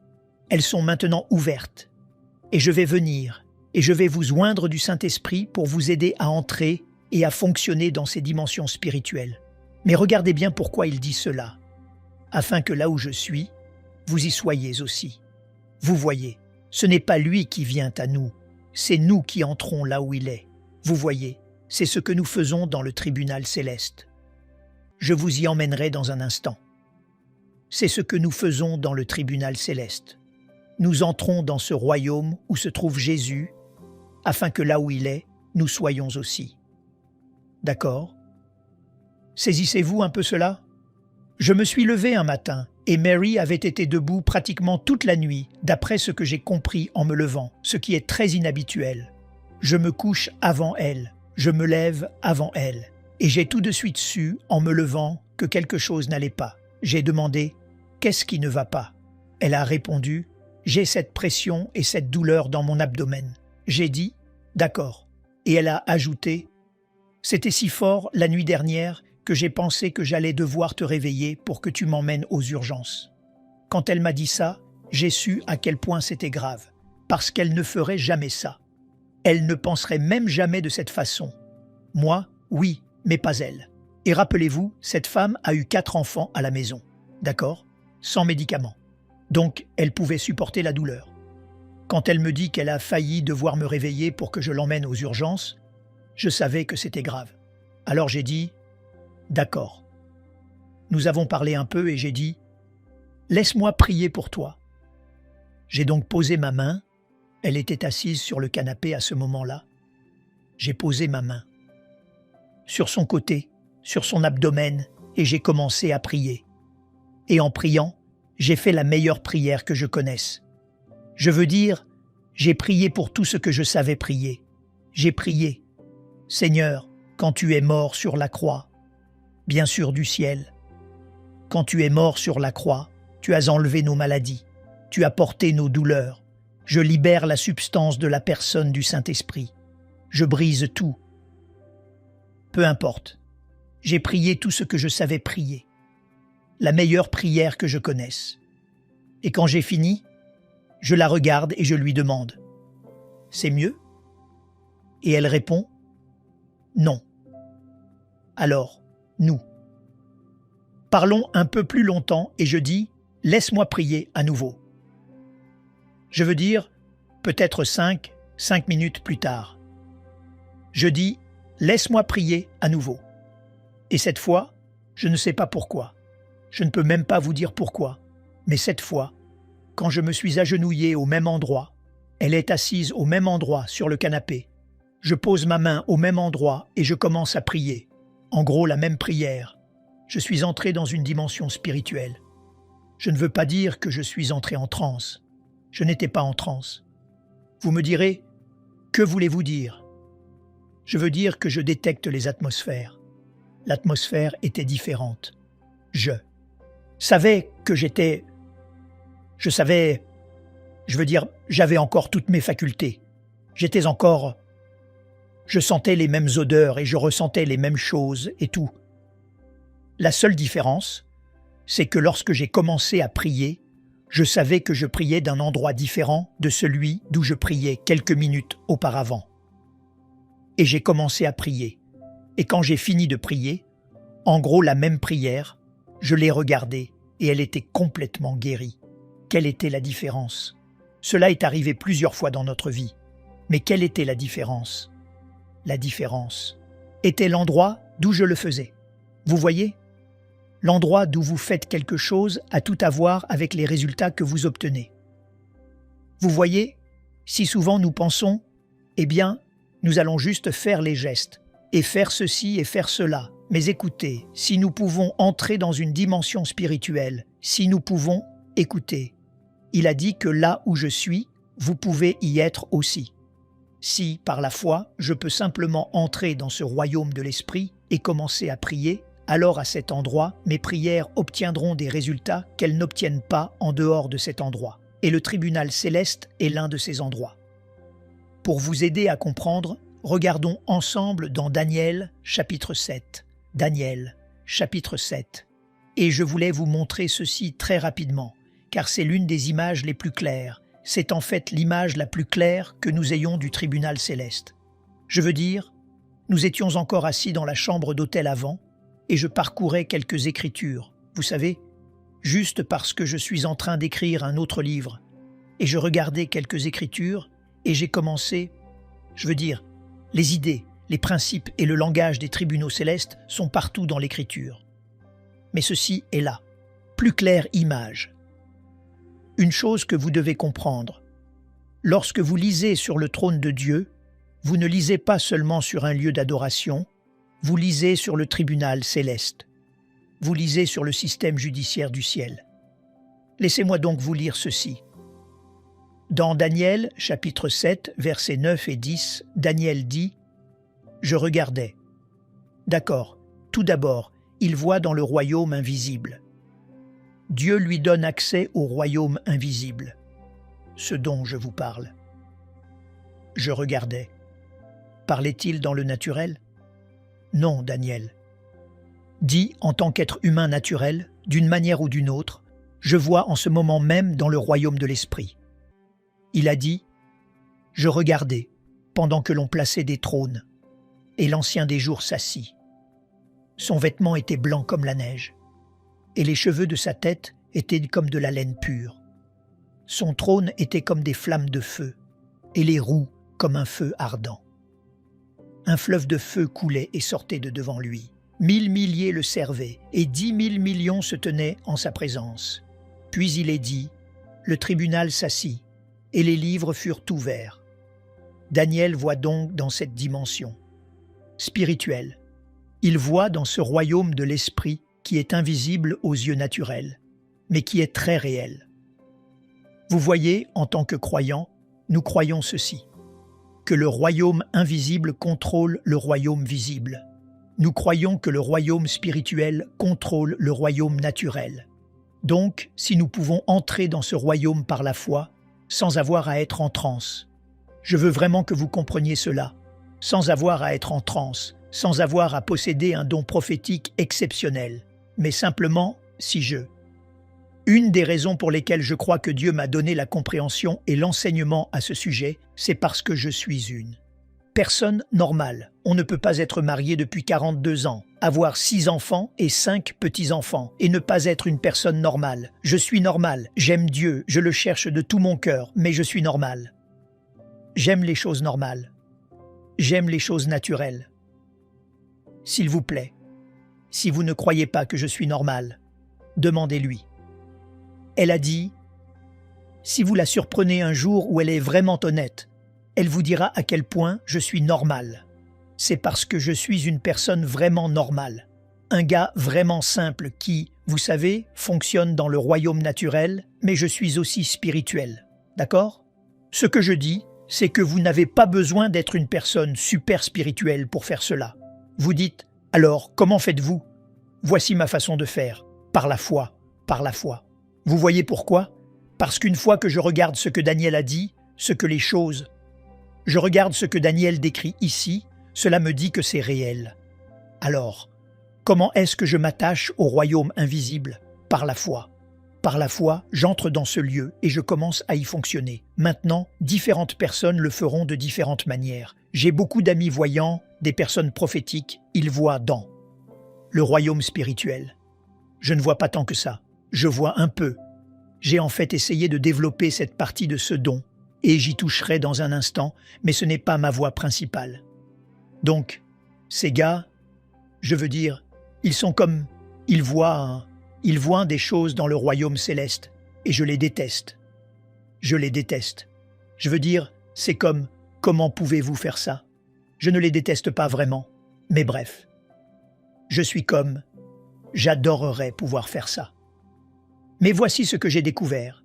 Elles sont maintenant ouvertes. Et je vais venir, et je vais vous oindre du Saint-Esprit pour vous aider à entrer et à fonctionner dans ces dimensions spirituelles. Mais regardez bien pourquoi il dit cela. Afin que là où je suis, vous y soyez aussi. Vous voyez, ce n'est pas lui qui vient à nous, c'est nous qui entrons là où il est. Vous voyez, c'est ce que nous faisons dans le tribunal céleste. Je vous y emmènerai dans un instant. C'est ce que nous faisons dans le tribunal céleste. Nous entrons dans ce royaume où se trouve Jésus, afin que là où il est, nous soyons aussi. D'accord? Saisissez-vous un peu cela? Je me suis levé un matin, et Mary avait été debout pratiquement toute la nuit, d'après ce que j'ai compris en me levant, ce qui est très inhabituel. Je me couche avant elle, je me lève avant elle, et j'ai tout de suite su, en me levant, que quelque chose n'allait pas. J'ai demandé « Qu'est-ce qui ne va pas ?» Elle a répondu « J'ai cette pression et cette douleur dans mon abdomen. » J'ai dit « D'accord. » Et elle a ajouté « C'était si fort la nuit dernière que j'ai pensé que j'allais devoir te réveiller pour que tu m'emmènes aux urgences. » Quand elle m'a dit ça, j'ai su à quel point c'était grave, parce qu'elle ne ferait jamais ça. Elle ne penserait même jamais de cette façon. Moi, oui, mais pas elle. Et rappelez-vous, cette femme a eu 4 enfants à la maison, d'accord? Sans médicaments. Donc, elle pouvait supporter la douleur. Quand elle me dit qu'elle a failli devoir me réveiller pour que je l'emmène aux urgences, je savais que c'était grave. Alors j'ai dit « D'accord. » Nous avons parlé un peu et j'ai dit « Laisse-moi prier pour toi. » J'ai donc posé ma main, Elle était assise sur le canapé à ce moment-là. J'ai posé ma main sur son côté, sur son abdomen, et j'ai commencé à prier. Et en priant, j'ai fait la meilleure prière que je connaisse. Je veux dire, j'ai prié pour tout ce que je savais prier. J'ai prié, Seigneur, quand tu es mort sur la croix, bien sûr du ciel. Quand tu es mort sur la croix, tu as enlevé nos maladies, tu as porté nos douleurs. Je libère la substance de la personne du Saint-Esprit. Je brise tout. Peu importe. J'ai prié tout ce que je savais prier. La meilleure prière que je connaisse. Et quand j'ai fini, je la regarde et je lui demande « C'est mieux ?» Et elle répond « Non. » Alors, nous. Parlons un peu plus longtemps et je dis « Laisse-moi prier à nouveau. » Je veux dire, peut-être 5 minutes plus tard. Je dis « Laisse-moi prier à nouveau. » Et cette fois, je ne sais pas pourquoi. Je ne peux même pas vous dire pourquoi. Mais cette fois, quand je me suis agenouillé au même endroit, elle est assise au même endroit sur le canapé. Je pose ma main au même endroit et je commence à prier. En gros, la même prière. Je suis entré dans une dimension spirituelle. Je ne veux pas dire que je suis entré en transe. Je n'étais pas en transe. Vous me direz, que voulez-vous dire? Je veux dire que je détecte les atmosphères. L'atmosphère était différente. Je savais que j'étais... Je savais... Je veux dire, j'avais encore toutes mes facultés. J'étais encore... Je sentais les mêmes odeurs et je ressentais les mêmes choses et tout. La seule différence, c'est que lorsque j'ai commencé à prier, je savais que je priais d'un endroit différent de celui d'où je priais quelques minutes auparavant. Et j'ai commencé à prier. Et quand j'ai fini de prier, en gros la même prière, je l'ai regardée et elle était complètement guérie. Quelle était la différence? Cela est arrivé plusieurs fois dans notre vie. Mais quelle était la différence? La différence était l'endroit d'où je le faisais. Vous voyez? L'endroit d'où vous faites quelque chose a tout à voir avec les résultats que vous obtenez. Vous voyez, si souvent nous pensons, eh bien, nous allons juste faire les gestes, et faire ceci et faire cela. Mais écoutez, si nous pouvons entrer dans une dimension spirituelle, si nous pouvons écouter, il a dit que là où je suis, vous pouvez y être aussi. Si, par la foi, je peux simplement entrer dans ce royaume de l'esprit et commencer à prier, alors à cet endroit, mes prières obtiendront des résultats qu'elles n'obtiennent pas en dehors de cet endroit. Et le tribunal céleste est l'un de ces endroits. Pour vous aider à comprendre, regardons ensemble dans Daniel, chapitre 7. Daniel, chapitre 7. Et je voulais vous montrer ceci très rapidement, car c'est l'une des images les plus claires. C'est en fait l'image la plus claire que nous ayons du tribunal céleste. Je veux dire, nous étions encore assis dans la chambre d'hôtel avant, et je parcourais quelques écritures, vous savez, juste parce que je suis en train d'écrire un autre livre. Et je regardais quelques écritures, et j'ai commencé, je veux dire, les idées, les principes et le langage des tribunaux célestes sont partout dans l'écriture. Mais ceci est là, plus claire image. Une chose que vous devez comprendre, lorsque vous lisez sur le trône de Dieu, vous ne lisez pas seulement sur un lieu d'adoration, vous lisez sur le tribunal céleste. Vous lisez sur le système judiciaire du ciel. Laissez-moi donc vous lire ceci. Dans Daniel, chapitre 7, versets 9 et 10, Daniel dit « Je regardais. » D'accord, tout d'abord, il voit dans le royaume invisible. Dieu lui donne accès au royaume invisible, ce dont je vous parle. Je regardais. Parlait-il dans le naturel? Non, Daniel. Dit en tant qu'être humain naturel, d'une manière ou d'une autre, je vois en ce moment même dans le royaume de l'esprit. Il a dit « Je regardais pendant que l'on plaçait des trônes, et l'ancien des jours s'assit. Son vêtement était blanc comme la neige, et les cheveux de sa tête étaient comme de la laine pure. Son trône était comme des flammes de feu, et les roues comme un feu ardent. Un fleuve de feu coulait et sortait de devant lui. 1000 milliers le servaient, et 10 000 millions se tenaient en sa présence. Puis il est dit, le tribunal s'assit, et les livres furent ouverts. Daniel voit donc dans cette dimension spirituelle. Il voit dans ce royaume de l'esprit qui est invisible aux yeux naturels, mais qui est très réel. Vous voyez, en tant que croyants, nous croyons ceci, que le royaume invisible contrôle le royaume visible. Nous croyons que le royaume spirituel contrôle le royaume naturel. Donc, si nous pouvons entrer dans ce royaume par la foi, sans avoir à être en transe, je veux vraiment que vous compreniez cela, sans avoir à être en transe, sans avoir à posséder un don prophétique exceptionnel, mais simplement si je. Une des raisons pour lesquelles je crois que Dieu m'a donné la compréhension et l'enseignement à ce sujet, c'est parce que je suis une personne normale. On ne peut pas être marié depuis 42 ans, avoir 6 enfants et 5 petits-enfants, et ne pas être une personne normale. Je suis normal, j'aime Dieu, je le cherche de tout mon cœur, mais je suis normal. J'aime les choses normales. J'aime les choses naturelles. S'il vous plaît, si vous ne croyez pas que je suis normal, demandez-lui. Elle a dit, si vous la surprenez un jour où elle est vraiment honnête, elle vous dira à quel point je suis normal. C'est parce que je suis une personne vraiment normale. Un gars vraiment simple qui, vous savez, fonctionne dans le royaume naturel, mais je suis aussi spirituel. D'accord? Ce que je dis, c'est que vous n'avez pas besoin d'être une personne super spirituelle pour faire cela. Vous dites, alors comment faites-vous? Voici ma façon de faire, par la foi, par la foi. Vous voyez pourquoi? Parce qu'une fois que je regarde ce que Daniel a dit, je regarde ce que Daniel décrit ici, cela me dit que c'est réel. Alors, comment est-ce que je m'attache au royaume invisible? Par la foi. Par la foi, j'entre dans ce lieu et je commence à y fonctionner. Maintenant, différentes personnes le feront de différentes manières. J'ai beaucoup d'amis voyants, des personnes prophétiques, ils voient dans le royaume spirituel. Je ne vois pas tant que ça. Je vois un peu. J'ai en fait essayé de développer cette partie de ce don, et j'y toucherai dans un instant, mais ce n'est pas ma voie principale. Donc, ces gars, je veux dire, ils sont comme... Ils voient des choses dans le royaume céleste, et je les déteste. Je les déteste. Je veux dire, c'est comme, comment pouvez-vous faire ça? Je ne les déteste pas vraiment, mais bref. Je suis comme, j'adorerais pouvoir faire ça. Mais voici ce que j'ai découvert.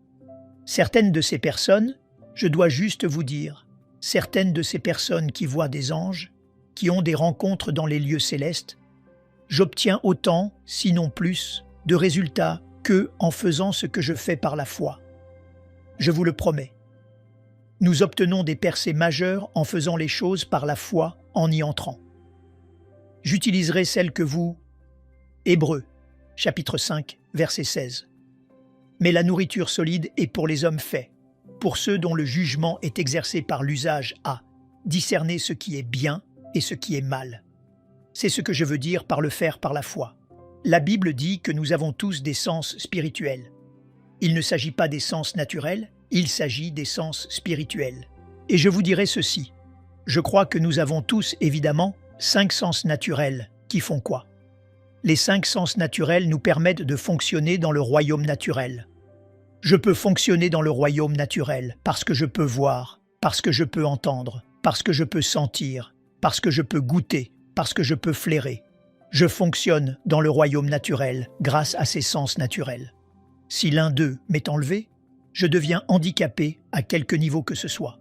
Certaines de ces personnes, je dois juste vous dire, certaines de ces personnes qui voient des anges, qui ont des rencontres dans les lieux célestes, j'obtiens autant, sinon plus, de résultats qu'eux en faisant ce que je fais par la foi. Je vous le promets. Nous obtenons des percées majeures en faisant les choses par la foi en y entrant. J'utiliserai celle que vous... Hébreux, chapitre 5, verset 16. Mais la nourriture solide est pour les hommes faits, pour ceux dont le jugement est exercé par l'usage à discerner ce qui est bien et ce qui est mal. C'est ce que je veux dire par le faire par la foi. La Bible dit que nous avons tous des sens spirituels. Il ne s'agit pas des sens naturels, il s'agit des sens spirituels. Et je vous dirai ceci. Je crois que nous avons tous, évidemment, 5 sens naturels qui font quoi? Les 5 sens naturels nous permettent de fonctionner dans le royaume naturel. Je peux fonctionner dans le royaume naturel parce que je peux voir, parce que je peux entendre, parce que je peux sentir, parce que je peux goûter, parce que je peux flairer. Je fonctionne dans le royaume naturel grâce à ces sens naturels. Si l'un d'eux m'est enlevé, je deviens handicapé à quelque niveau que ce soit.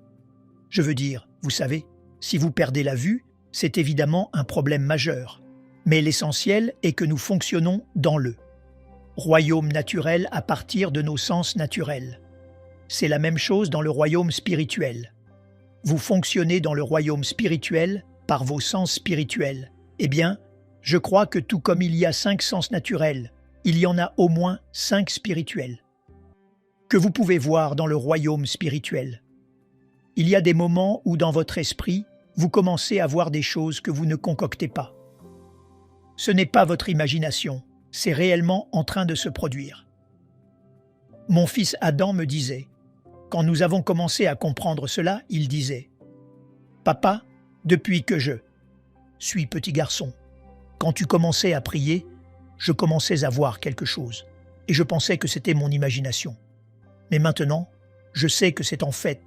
Je veux dire, vous savez, si vous perdez la vue, c'est évidemment un problème majeur. Mais l'essentiel est que nous fonctionnons dans le royaume naturel à partir de nos sens naturels. C'est la même chose dans le royaume spirituel. Vous fonctionnez dans le royaume spirituel par vos sens spirituels. Eh bien, je crois que tout comme il y a 5 sens naturels, il y en a au moins 5 spirituels que vous pouvez voir dans le royaume spirituel. Il y a des moments où dans votre esprit, vous commencez à voir des choses que vous ne concoctez pas. Ce n'est pas votre imagination, c'est réellement en train de se produire. Mon fils Adam me disait, quand nous avons commencé à comprendre cela, il disait « Papa, depuis que je suis petit garçon, quand tu commençais à prier, je commençais à voir quelque chose, et je pensais que c'était mon imagination. Mais maintenant, Je sais que c'est en fait,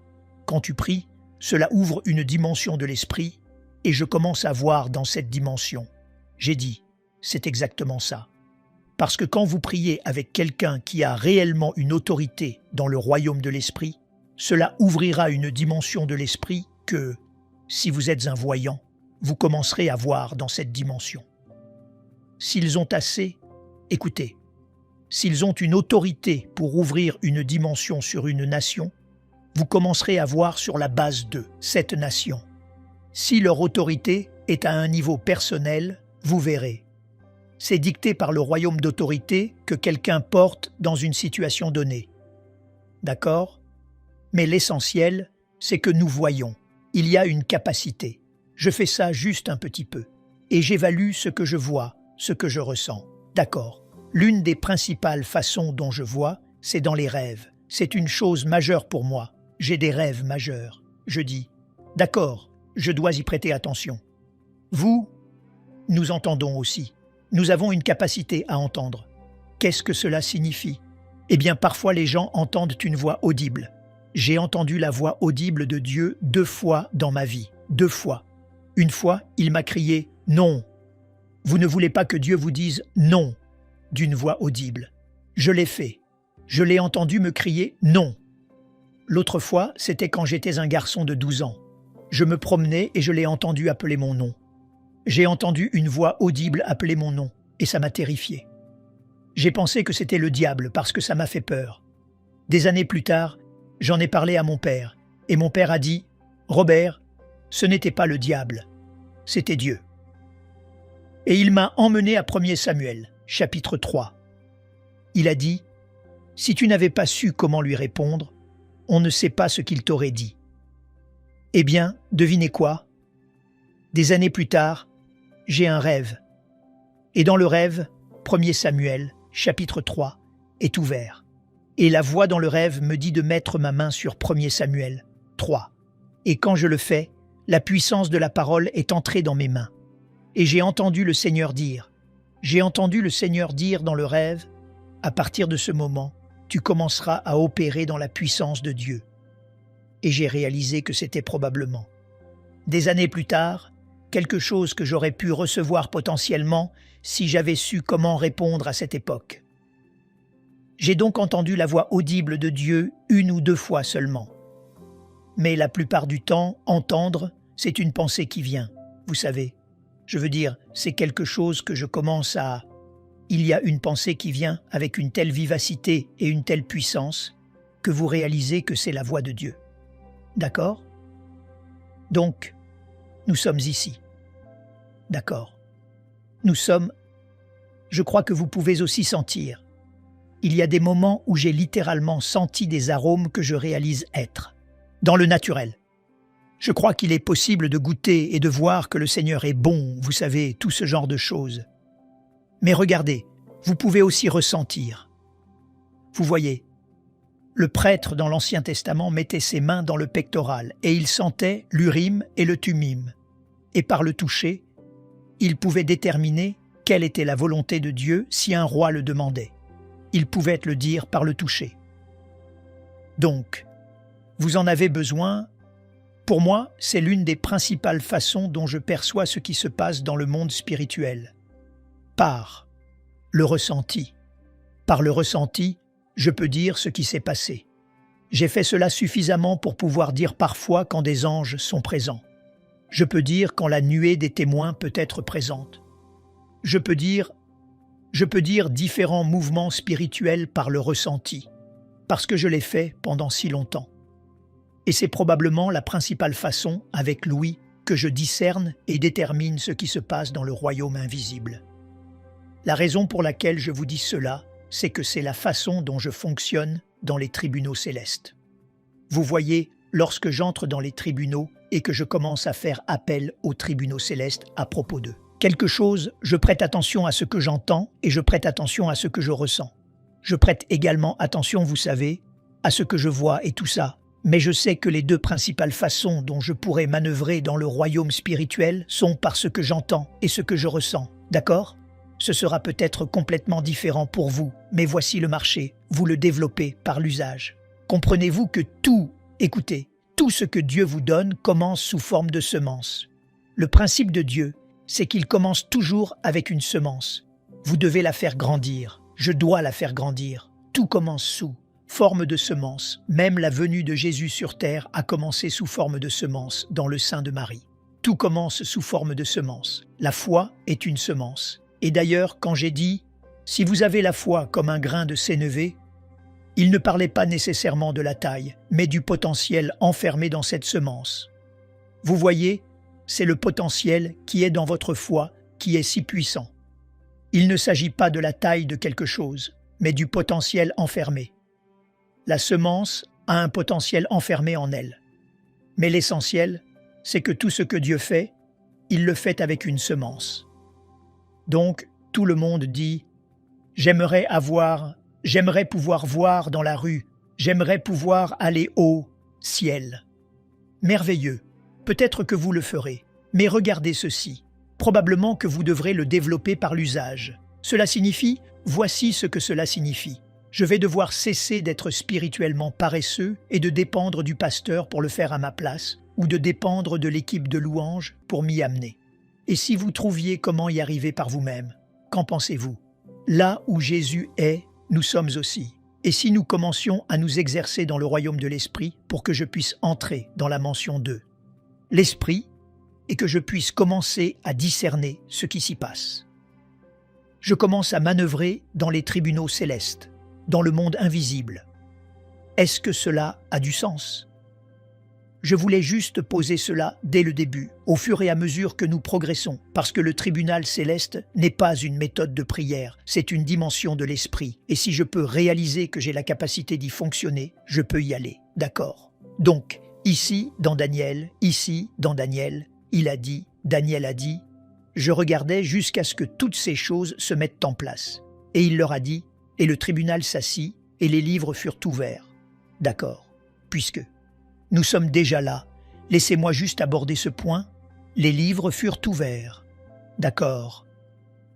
quand tu pries, cela ouvre une dimension de l'esprit et je commence à voir dans cette dimension. J'ai dit, c'est exactement ça. Parce que quand vous priez avec quelqu'un qui a réellement une autorité dans le royaume de l'esprit, cela ouvrira une dimension de l'esprit que, si vous êtes un voyant, vous commencerez à voir dans cette dimension. S'ils ont assez, écoutez, s'ils ont une autorité pour ouvrir une dimension sur une nation, vous commencerez à voir sur la base de cette nation. Si leur autorité est à un niveau personnel, vous verrez. C'est dicté par le royaume d'autorité que quelqu'un porte dans une situation donnée. D'accord? Mais l'essentiel, c'est que nous voyons. Il y a une capacité. Je fais ça juste un petit peu. Et j'évalue ce que je vois, ce que je ressens. D'accord. L'une des principales façons dont je vois, c'est dans les rêves. C'est une chose majeure pour moi. J'ai des rêves majeurs. Je dis, d'accord, je dois y prêter attention. Vous, nous entendons aussi. Nous avons une capacité à entendre. Qu'est-ce que cela signifie? Eh bien, parfois les gens entendent une voix audible. J'ai entendu la voix audible de Dieu 2 fois dans ma vie. 2 fois. Une fois, il m'a crié « Non ». Vous ne voulez pas que Dieu vous dise « Non » d'une voix audible. Je l'ai fait. Je l'ai entendu me crier « Non ». L'autre fois, c'était quand j'étais un garçon de 12 ans. Je me promenais et je l'ai entendu appeler mon nom. J'ai entendu une voix audible appeler mon nom, et ça m'a terrifié. J'ai pensé que c'était le diable parce que ça m'a fait peur. Des années plus tard, j'en ai parlé à mon père, et mon père a dit « Robert, ce n'était pas le diable, c'était Dieu. » Et il m'a emmené à 1 Samuel, chapitre 3. Il a dit « Si tu n'avais pas su comment lui répondre, on ne sait pas ce qu'il t'aurait dit. » Eh bien, devinez quoi? Des années plus tard, j'ai un rêve. Et dans le rêve, 1 Samuel, chapitre 3, est ouvert. Et la voix dans le rêve me dit de mettre ma main sur 1 Samuel 3. Et quand je le fais, la puissance de la parole est entrée dans mes mains. Et j'ai entendu le Seigneur dire dans le rêve, à partir de ce moment, tu commenceras à opérer dans la puissance de Dieu. Et j'ai réalisé que c'était probablement. Des années plus tard, quelque chose que j'aurais pu recevoir potentiellement si j'avais su comment répondre à cette époque. J'ai donc entendu la voix audible de Dieu 1 ou 2 fois seulement. Mais la plupart du temps, entendre, c'est une pensée qui vient, vous savez. Je veux dire, c'est quelque chose que je commence à... Il y a une pensée qui vient avec une telle vivacité et une telle puissance que vous réalisez que c'est la voix de Dieu. D'accord? Donc, nous sommes ici. D'accord. Nous sommes... Je crois que vous pouvez aussi sentir. Il y a des moments où j'ai littéralement senti des arômes que je réalise être, dans le naturel. Je crois qu'il est possible de goûter et de voir que le Seigneur est bon, vous savez, tout ce genre de choses. Mais regardez, vous pouvez aussi ressentir. Vous voyez, le prêtre dans l'Ancien Testament mettait ses mains dans le pectoral et il sentait l'Urim et le Thummim. Et par le toucher, il pouvait déterminer quelle était la volonté de Dieu si un roi le demandait. Il pouvait le dire par le toucher. Donc, vous en avez besoin. Pour moi, c'est l'une des principales façons dont je perçois ce qui se passe dans le monde spirituel. Par le ressenti. Par le ressenti, je peux dire ce qui s'est passé. J'ai fait cela suffisamment pour pouvoir dire parfois quand des anges sont présents. Je peux dire quand la nuée des témoins peut être présente. Je peux dire différents mouvements spirituels par le ressenti, parce que je l'ai fait pendant si longtemps. Et c'est probablement la principale façon, avec Louis, que je discerne et détermine ce qui se passe dans le royaume invisible. La raison pour laquelle je vous dis cela, c'est que c'est la façon dont je fonctionne dans les tribunaux célestes. Vous voyez, lorsque j'entre dans les tribunaux et que je commence à faire appel aux tribunaux célestes à propos d'eux. Quelque chose, je prête attention à ce que j'entends et je prête attention à ce que je ressens. Je prête également attention, vous savez, à ce que je vois et tout ça. Mais je sais que les 2 principales façons dont je pourrais manœuvrer dans le royaume spirituel sont par ce que j'entends et ce que je ressens. D'accord? Ce sera peut-être complètement différent pour vous, mais voici le marché. Vous le développez par l'usage. Comprenez-vous que tout, écoutez, tout ce que Dieu vous donne commence sous forme de semence. Le principe de Dieu, c'est qu'il commence toujours avec une semence. Vous devez la faire grandir. Je dois la faire grandir. Tout commence sous forme de semence. Même la venue de Jésus sur terre a commencé sous forme de semence dans le sein de Marie. Tout commence sous forme de semence. La foi est une semence. Et d'ailleurs, quand j'ai dit « si vous avez la foi comme un grain de sénévé », il ne parlait pas nécessairement de la taille, mais du potentiel enfermé dans cette semence. Vous voyez, c'est le potentiel qui est dans votre foi qui est si puissant. Il ne s'agit pas de la taille de quelque chose, mais du potentiel enfermé. La semence a un potentiel enfermé en elle. Mais l'essentiel, c'est que tout ce que Dieu fait, il le fait avec une semence. Donc, tout le monde dit « j'aimerais pouvoir voir dans la rue, j'aimerais pouvoir aller au ciel ». Merveilleux, peut-être que vous le ferez, mais regardez ceci. Probablement que vous devrez le développer par l'usage. Cela signifie, voici ce que cela signifie. Je vais devoir cesser d'être spirituellement paresseux et de dépendre du pasteur pour le faire à ma place, ou de dépendre de l'équipe de louanges pour m'y amener. Et si vous trouviez comment y arriver par vous-même, qu'en pensez-vous? Là où Jésus est, nous sommes aussi. Et si nous commencions à nous exercer dans le royaume de l'Esprit pour que je puisse entrer dans la mention 2, l'Esprit, et que je puisse commencer à discerner ce qui s'y passe. Je commence à manœuvrer dans les tribunaux célestes, dans le monde invisible. Est-ce que cela a du sens? Je voulais juste poser cela dès le début, au fur et à mesure que nous progressons, parce que le tribunal céleste n'est pas une méthode de prière, c'est une dimension de l'esprit. Et si je peux réaliser que j'ai la capacité d'y fonctionner, je peux y aller, d'accord? Donc, ici, dans Daniel, Daniel a dit, je regardais jusqu'à ce que toutes ces choses se mettent en place. Et il leur a dit, et le tribunal s'assit, et les livres furent ouverts. D'accord, puisque nous sommes déjà là. Laissez-moi juste aborder ce point. Les livres furent ouverts. D'accord.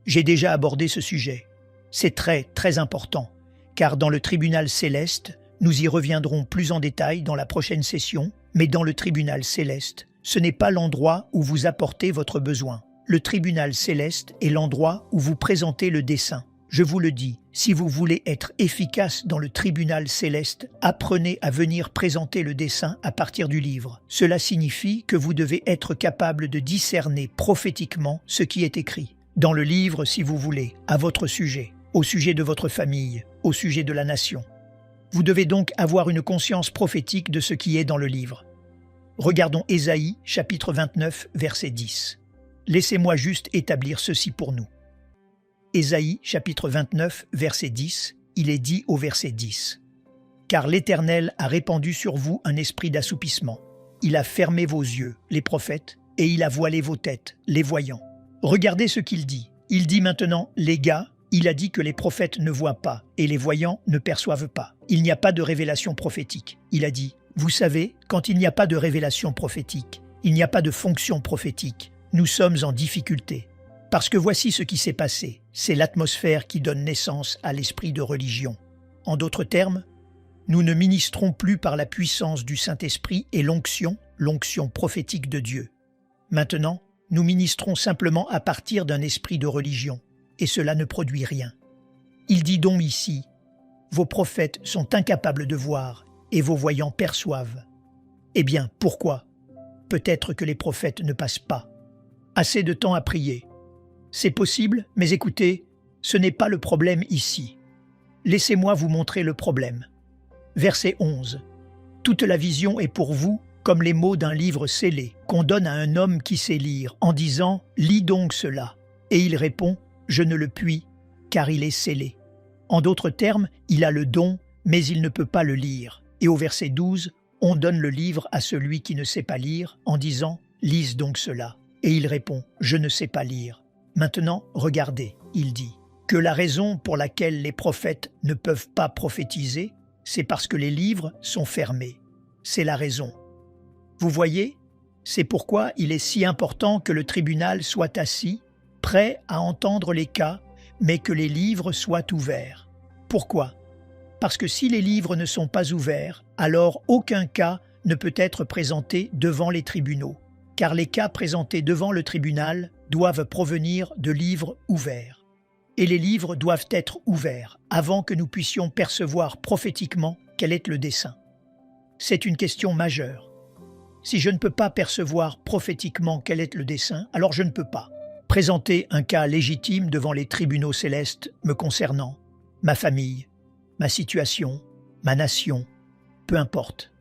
J'ai déjà abordé ce sujet. C'est très, très important, car dans le tribunal céleste, nous y reviendrons plus en détail dans la prochaine session, mais dans le tribunal céleste, ce n'est pas l'endroit où vous apportez votre besoin. Le tribunal céleste est l'endroit où vous présentez le dessein. Je vous le dis, si vous voulez être efficace dans le tribunal céleste, apprenez à venir présenter le dessein à partir du livre. Cela signifie que vous devez être capable de discerner prophétiquement ce qui est écrit. Dans le livre, si vous voulez, à votre sujet, au sujet de votre famille, au sujet de la nation. Vous devez donc avoir une conscience prophétique de ce qui est dans le livre. Regardons Ésaïe, chapitre 29, verset 10. Laissez-moi juste établir ceci pour nous. Ésaïe, chapitre 29, verset 10, il est dit au verset 10. « Car l'Éternel a répandu sur vous un esprit d'assoupissement. Il a fermé vos yeux, les prophètes, et il a voilé vos têtes, les voyants. » Regardez ce qu'il dit. Il dit maintenant « les gars », il a dit que les prophètes ne voient pas et les voyants ne perçoivent pas. Il n'y a pas de révélation prophétique. Il a dit « Vous savez, quand il n'y a pas de révélation prophétique, il n'y a pas de fonction prophétique. Nous sommes en difficulté. » Parce que voici ce qui s'est passé. C'est l'atmosphère qui donne naissance à l'esprit de religion. En d'autres termes, nous ne ministrons plus par la puissance du Saint-Esprit et l'onction prophétique de Dieu. Maintenant, nous ministrons simplement à partir d'un esprit de religion, et cela ne produit rien. Il dit donc ici, « Vos prophètes sont incapables de voir, et vos voyants perçoivent. » Eh bien, pourquoi? Peut-être que les prophètes ne passent pas assez de temps à prier. C'est possible, mais écoutez, ce n'est pas le problème ici. Laissez-moi vous montrer le problème. Verset 11. « Toute la vision est pour vous comme les mots d'un livre scellé, qu'on donne à un homme qui sait lire, en disant « Lis donc cela ». Et il répond « Je ne le puis, car il est scellé ». En d'autres termes, il a le don, mais il ne peut pas le lire. Et au verset 12, on donne le livre à celui qui ne sait pas lire, en disant « Lise donc cela ». Et il répond « Je ne sais pas lire ». Maintenant, regardez, il dit que la raison pour laquelle les prophètes ne peuvent pas prophétiser, c'est parce que les livres sont fermés. C'est la raison. Vous voyez, c'est pourquoi il est si important que le tribunal soit assis, prêt à entendre les cas, mais que les livres soient ouverts. Pourquoi? Parce que si les livres ne sont pas ouverts, alors aucun cas ne peut être présenté devant les tribunaux, car les cas présentés devant le tribunal doivent provenir de livres ouverts. Et les livres doivent être ouverts avant que nous puissions percevoir prophétiquement quel est le dessein. C'est une question majeure. Si je ne peux pas percevoir prophétiquement quel est le dessein, alors je ne peux pas présenter un cas légitime devant les tribunaux célestes me concernant, ma famille, ma situation, ma nation, peu importe.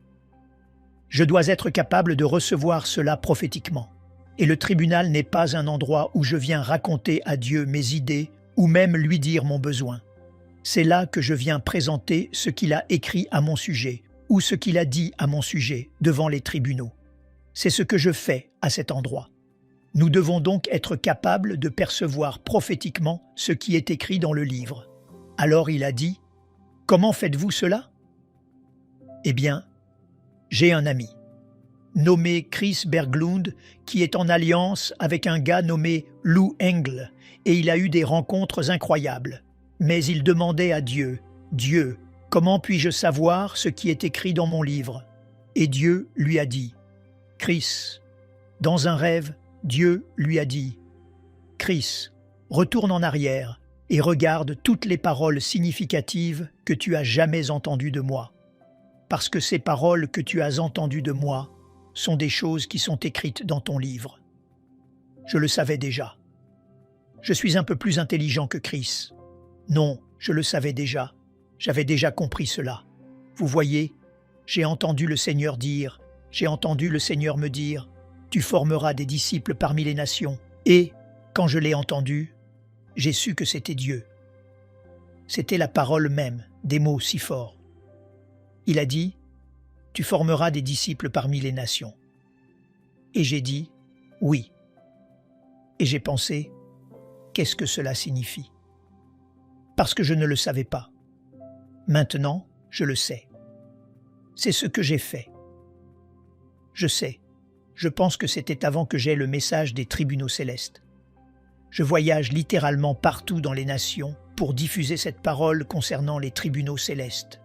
Je dois être capable de recevoir cela prophétiquement. Et le tribunal n'est pas un endroit où je viens raconter à Dieu mes idées ou même lui dire mon besoin. C'est là que je viens présenter ce qu'il a écrit à mon sujet ou ce qu'il a dit à mon sujet devant les tribunaux. C'est ce que je fais à cet endroit. Nous devons donc être capables de percevoir prophétiquement ce qui est écrit dans le livre. Alors il a dit, « Comment faites-vous cela ?» Eh bien, j'ai un ami, nommé Chris Berglund, qui est en alliance avec un gars nommé Lou Engle, et il a eu des rencontres incroyables. Mais il demandait à Dieu, « Dieu, comment puis-je savoir ce qui est écrit dans mon livre ?» Et Dieu lui a dit, « Chris, dans un rêve, Dieu lui a dit, « Chris, retourne en arrière et regarde toutes les paroles significatives que tu as jamais entendues de moi. Parce que ces paroles que tu as entendues de moi sont des choses qui sont écrites dans ton livre. » Je le savais déjà. Je suis un peu plus intelligent que Chris. Non, je le savais déjà. J'avais déjà compris cela. Vous voyez, j'ai entendu le Seigneur dire, j'ai entendu le Seigneur me dire, « Tu formeras des disciples parmi les nations. » Et, quand je l'ai entendu, j'ai su que c'était Dieu. C'était la parole même, des mots si forts. Il a dit, « Tu formeras des disciples parmi les nations. » Et j'ai dit, « Oui. » Et j'ai pensé, « Qu'est-ce que cela signifie ?» Parce que je ne le savais pas. Maintenant, je le sais. C'est ce que j'ai fait. Je sais. Je pense que c'était avant que j'aie le message des tribunaux célestes. Je voyage littéralement partout dans les nations pour diffuser cette parole concernant les tribunaux célestes.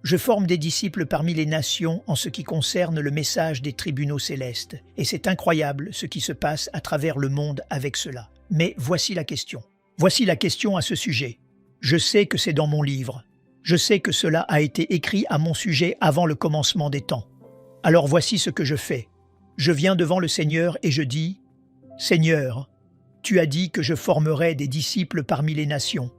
Je forme des disciples parmi les nations en ce qui concerne le message des tribunaux célestes, et c'est incroyable ce qui se passe à travers le monde avec cela. Mais voici la question. Voici la question à ce sujet. Je sais que c'est dans mon livre. Je sais que cela a été écrit à mon sujet avant le commencement des temps. Alors voici ce que je fais. Je viens devant le Seigneur et je dis, « Seigneur, tu as dit que je formerais des disciples parmi les nations.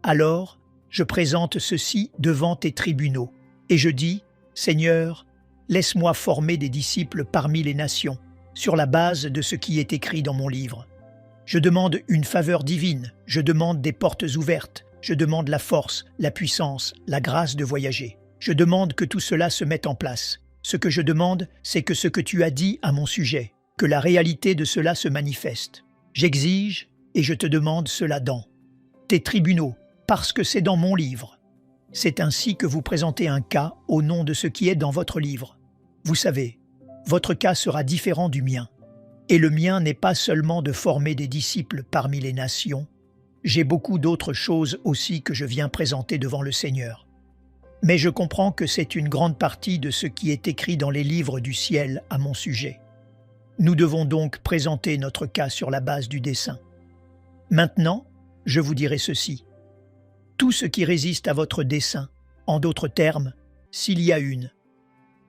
Alors, je présente ceci devant tes tribunaux. Et je dis, « Seigneur, laisse-moi former des disciples parmi les nations, sur la base de ce qui est écrit dans mon livre. Je demande une faveur divine, je demande des portes ouvertes, je demande la force, la puissance, la grâce de voyager. Je demande que tout cela se mette en place. Ce que je demande, c'est que ce que tu as dit à mon sujet, que la réalité de cela se manifeste. J'exige et je te demande cela dans tes tribunaux, parce que c'est dans mon livre. C'est ainsi que vous présentez un cas au nom de ce qui est dans votre livre. Vous savez, votre cas sera différent du mien. Et le mien n'est pas seulement de former des disciples parmi les nations. J'ai beaucoup d'autres choses aussi que je viens présenter devant le Seigneur. Mais je comprends que c'est une grande partie de ce qui est écrit dans les livres du ciel à mon sujet. Nous devons donc présenter notre cas sur la base du dessein. Maintenant, je vous dirai ceci. Tout ce qui résiste à votre dessein, en d'autres termes, s'il y a une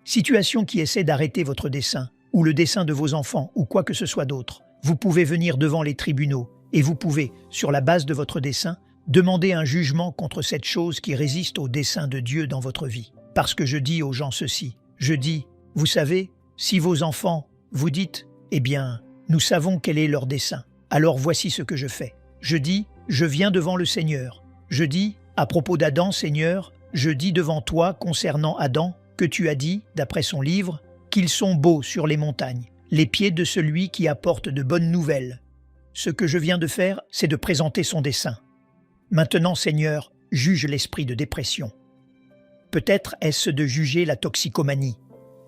situation qui essaie d'arrêter votre dessein, ou le dessein de vos enfants, ou quoi que ce soit d'autre, vous pouvez venir devant les tribunaux et vous pouvez, sur la base de votre dessein, demander un jugement contre cette chose qui résiste au dessein de Dieu dans votre vie. Parce que je dis aux gens ceci, je dis, vous savez, si vos enfants vous dites, eh bien, nous savons quel est leur dessein, alors voici ce que je fais. Je dis, je viens devant le Seigneur. Je dis, à propos d'Adam, Seigneur, je dis devant toi concernant Adam, que tu as dit, d'après son livre, qu'ils sont beaux sur les montagnes, les pieds de celui qui apporte de bonnes nouvelles. Ce que je viens de faire, c'est de présenter son dessein. Maintenant, Seigneur, juge l'esprit de dépression. Peut-être est-ce de juger la toxicomanie,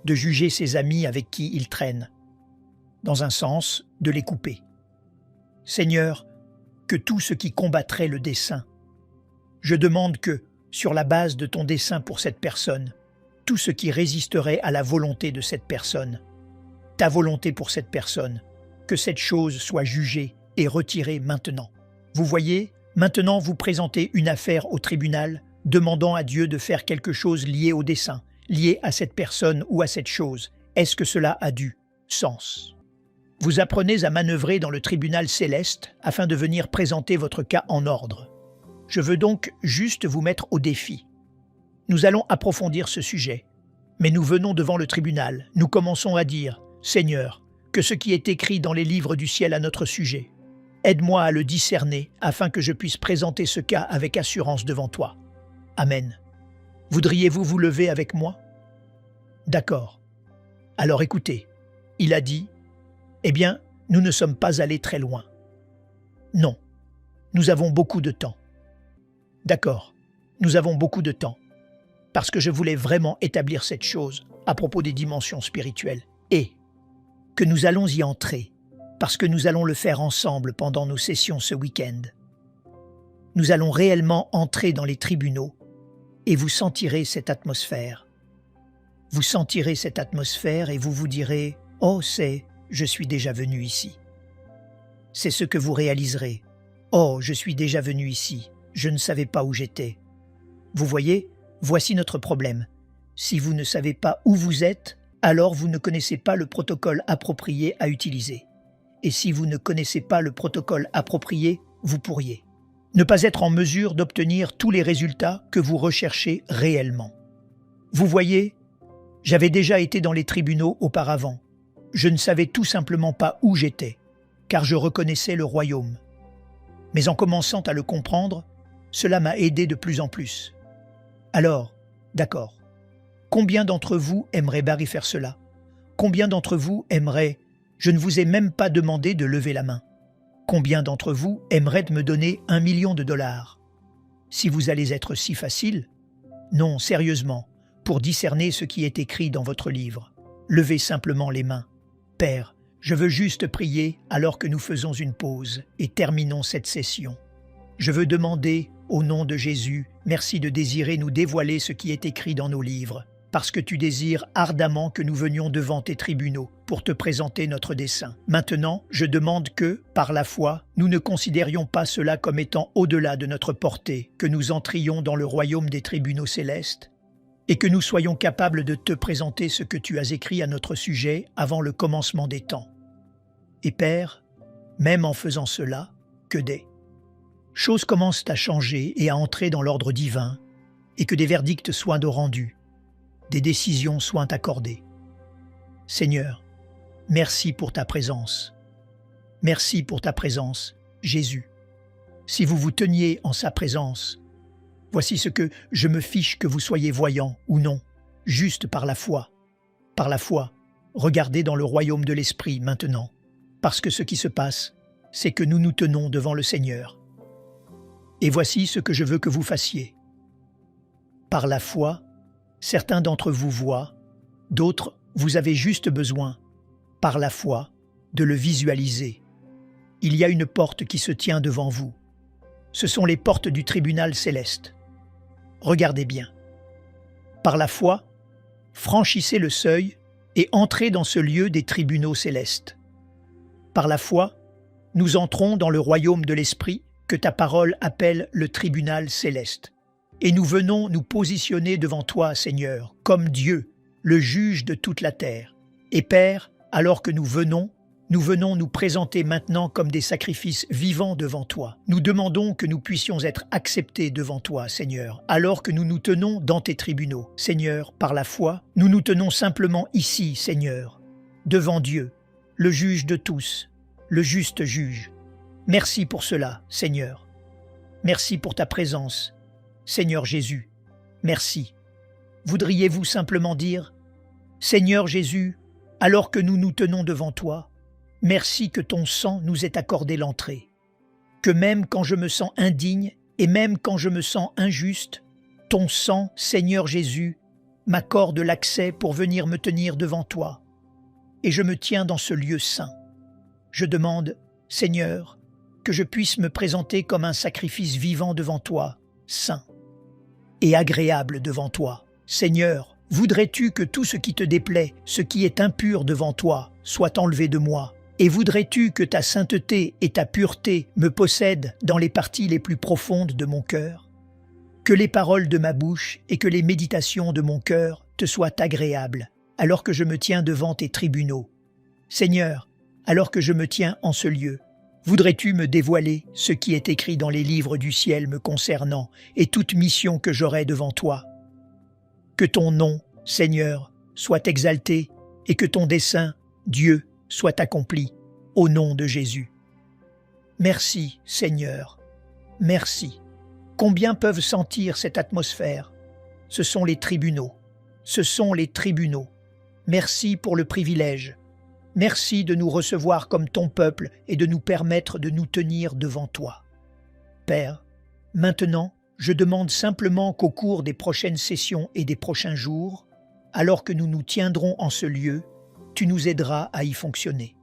de juger ses amis avec qui il traîne. Dans un sens, de les couper. Seigneur, que tout ce qui combattrait le dessein. Je demande que sur la base de ton dessein pour cette personne, tout ce qui résisterait à la volonté de cette personne, ta volonté pour cette personne, que cette chose soit jugée et retirée maintenant. Vous voyez, maintenant vous présentez une affaire au tribunal, demandant à Dieu de faire quelque chose lié au dessein, lié à cette personne ou à cette chose. Est-ce que cela a du sens? Vous apprenez à manœuvrer dans le tribunal céleste afin de venir présenter votre cas en ordre. Je veux donc juste vous mettre au défi. Nous allons approfondir ce sujet, mais nous venons devant le tribunal, nous commençons à dire « Seigneur, que ce qui est écrit dans les livres du ciel à notre sujet, aide-moi à le discerner afin que je puisse présenter ce cas avec assurance devant toi. Amen. Voudriez-vous vous lever avec moi? D'accord. Alors écoutez, il a dit, eh bien, nous ne sommes pas allés très loin. Non, nous avons beaucoup de temps. D'accord, nous avons beaucoup de temps, parce que je voulais vraiment établir cette chose à propos des dimensions spirituelles, et que nous allons y entrer, parce que nous allons le faire ensemble pendant nos sessions ce week-end. Nous allons réellement entrer dans les tribunaux, et vous sentirez cette atmosphère. Vous sentirez cette atmosphère et vous vous direz « Oh, je suis déjà venu ici. » C'est ce que vous réaliserez. « Oh, je suis déjà venu ici. Je ne savais pas où j'étais. » Vous voyez, voici notre problème. Si vous ne savez pas où vous êtes, alors vous ne connaissez pas le protocole approprié à utiliser. Et si vous ne connaissez pas le protocole approprié, vous pourriez ne pas être en mesure d'obtenir tous les résultats que vous recherchez réellement. Vous voyez, j'avais déjà été dans les tribunaux auparavant. Je ne savais tout simplement pas où j'étais, car je reconnaissais le royaume. Mais en commençant à le comprendre, cela m'a aidé de plus en plus. Alors, d'accord, combien d'entre vous aimeraient Barry faire cela? Combien d'entre vous aimeraient « Je ne vous ai même pas demandé de lever la main ». Combien d'entre vous aimeraient me donner $1 million? Si vous allez être si facile, non, sérieusement, pour discerner ce qui est écrit dans votre livre, levez simplement les mains. Père, je veux juste prier alors que nous faisons une pause et terminons cette session. Je veux demander, au nom de Jésus, merci de désirer nous dévoiler ce qui est écrit dans nos livres, parce que tu désires ardemment que nous venions devant tes tribunaux pour te présenter notre dessein. Maintenant, je demande que, par la foi, nous ne considérions pas cela comme étant au-delà de notre portée, que nous entrions dans le royaume des tribunaux célestes, et que nous soyons capables de te présenter ce que tu as écrit à notre sujet avant le commencement des temps. Et Père, même en faisant cela, que des choses commencent à changer et à entrer dans l'ordre divin, et que des verdicts soient rendus, des décisions soient accordées. Seigneur, merci pour ta présence. Merci pour ta présence, Jésus. Si vous vous teniez en sa présence, voici ce que je me fiche que vous soyez voyant ou non, juste par la foi. Par la foi, regardez dans le royaume de l'Esprit maintenant, parce que ce qui se passe, c'est que nous nous tenons devant le Seigneur. Et voici ce que je veux que vous fassiez. Par la foi, certains d'entre vous voient, d'autres, vous avez juste besoin, par la foi, de le visualiser. Il y a une porte qui se tient devant vous. Ce sont les portes du tribunal céleste. Regardez bien. Par la foi, franchissez le seuil et entrez dans ce lieu des tribunaux célestes. Par la foi, nous entrons dans le royaume de l'Esprit que ta parole appelle le tribunal céleste. Et nous venons nous positionner devant toi, Seigneur, comme Dieu, le juge de toute la terre. Et Père, alors que nous venons nous présenter maintenant comme des sacrifices vivants devant toi. Nous demandons que nous puissions être acceptés devant toi, Seigneur, alors que nous nous tenons dans tes tribunaux. Seigneur, par la foi, nous nous tenons simplement ici, Seigneur, devant Dieu, le juge de tous, le juste juge. Merci pour cela, Seigneur. Merci pour ta présence, Seigneur Jésus. Merci. Voudriez-vous simplement dire, Seigneur Jésus, alors que nous nous tenons devant toi, merci que ton sang nous ait accordé l'entrée, que même quand je me sens indigne et même quand je me sens injuste, ton sang, Seigneur Jésus, m'accorde l'accès pour venir me tenir devant toi. Et je me tiens dans ce lieu saint. Je demande, Seigneur, que je puisse me présenter comme un sacrifice vivant devant toi, saint. et agréable devant toi. Seigneur, voudrais-tu que tout ce qui te déplaît, ce qui est impur devant toi, soit enlevé de moi? Et voudrais-tu que ta sainteté et ta pureté me possèdent dans les parties les plus profondes de mon cœur? Que les paroles de ma bouche et que les méditations de mon cœur te soient agréables, alors que je me tiens devant tes tribunaux. Seigneur, alors que je me tiens en ce lieu, voudrais-tu me dévoiler ce qui est écrit dans les livres du ciel me concernant et toute mission que j'aurai devant toi? Que ton nom, Seigneur, soit exalté et que ton dessein, Dieu, soit accompli, au nom de Jésus. Merci, Seigneur, merci. Combien peuvent sentir cette atmosphère? Ce sont les tribunaux, ce sont les tribunaux. Merci pour le privilège. Merci de nous recevoir comme ton peuple et de nous permettre de nous tenir devant toi. Père, maintenant, je demande simplement qu'au cours des prochaines sessions et des prochains jours, alors que nous nous tiendrons en ce lieu, tu nous aideras à y fonctionner.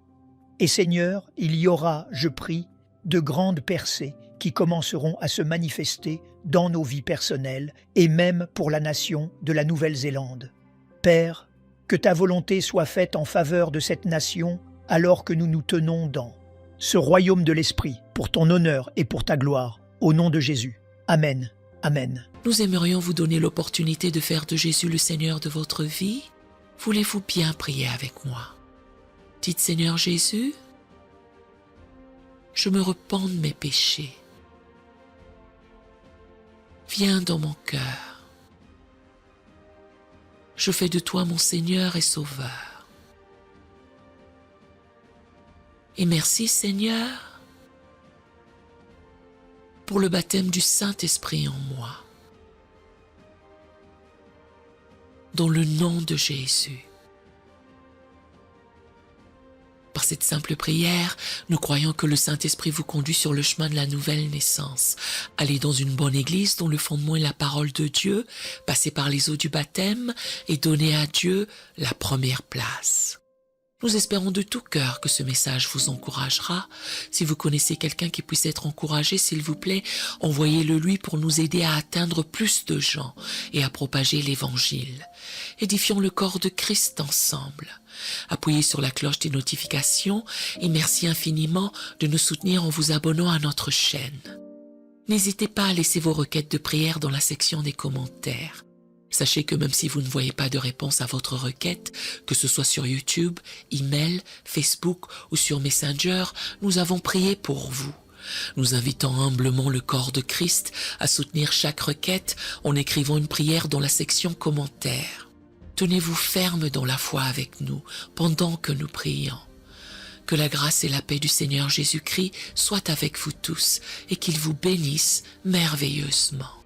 Et Seigneur, il y aura, je prie, de grandes percées qui commenceront à se manifester dans nos vies personnelles et même pour la nation de la Nouvelle-Zélande. Père, que ta volonté soit faite en faveur de cette nation alors que nous nous tenons dans ce royaume de l'Esprit, pour ton honneur et pour ta gloire, au nom de Jésus. Amen. Amen. Nous aimerions vous donner l'opportunité de faire de Jésus le Seigneur de votre vie. Voulez-vous bien prier avec moi? Dites Seigneur Jésus, je me repens de mes péchés. Viens dans mon cœur. Je fais de toi mon Seigneur et Sauveur. Et merci Seigneur pour le baptême du Saint-Esprit en moi. Dans le nom de Jésus. Par cette simple prière, nous croyons que le Saint-Esprit vous conduit sur le chemin de la nouvelle naissance. Allez dans une bonne église dont le fondement est la parole de Dieu, passez par les eaux du baptême et donnez à Dieu la première place. Nous espérons de tout cœur que ce message vous encouragera. Si vous connaissez quelqu'un qui puisse être encouragé, s'il vous plaît, envoyez-le lui pour nous aider à atteindre plus de gens et à propager l'Évangile. Édifions le corps de Christ ensemble. Appuyez sur la cloche des notifications et merci infiniment de nous soutenir en vous abonnant à notre chaîne. N'hésitez pas à laisser vos requêtes de prière dans la section des commentaires. Sachez que même si vous ne voyez pas de réponse à votre requête, que ce soit sur YouTube, email, Facebook ou sur Messenger, nous avons prié pour vous. Nous invitons humblement le corps de Christ à soutenir chaque requête en écrivant une prière dans la section commentaires. Tenez-vous ferme dans la foi avec nous pendant que nous prions. Que la grâce et la paix du Seigneur Jésus-Christ soient avec vous tous et qu'il vous bénisse merveilleusement.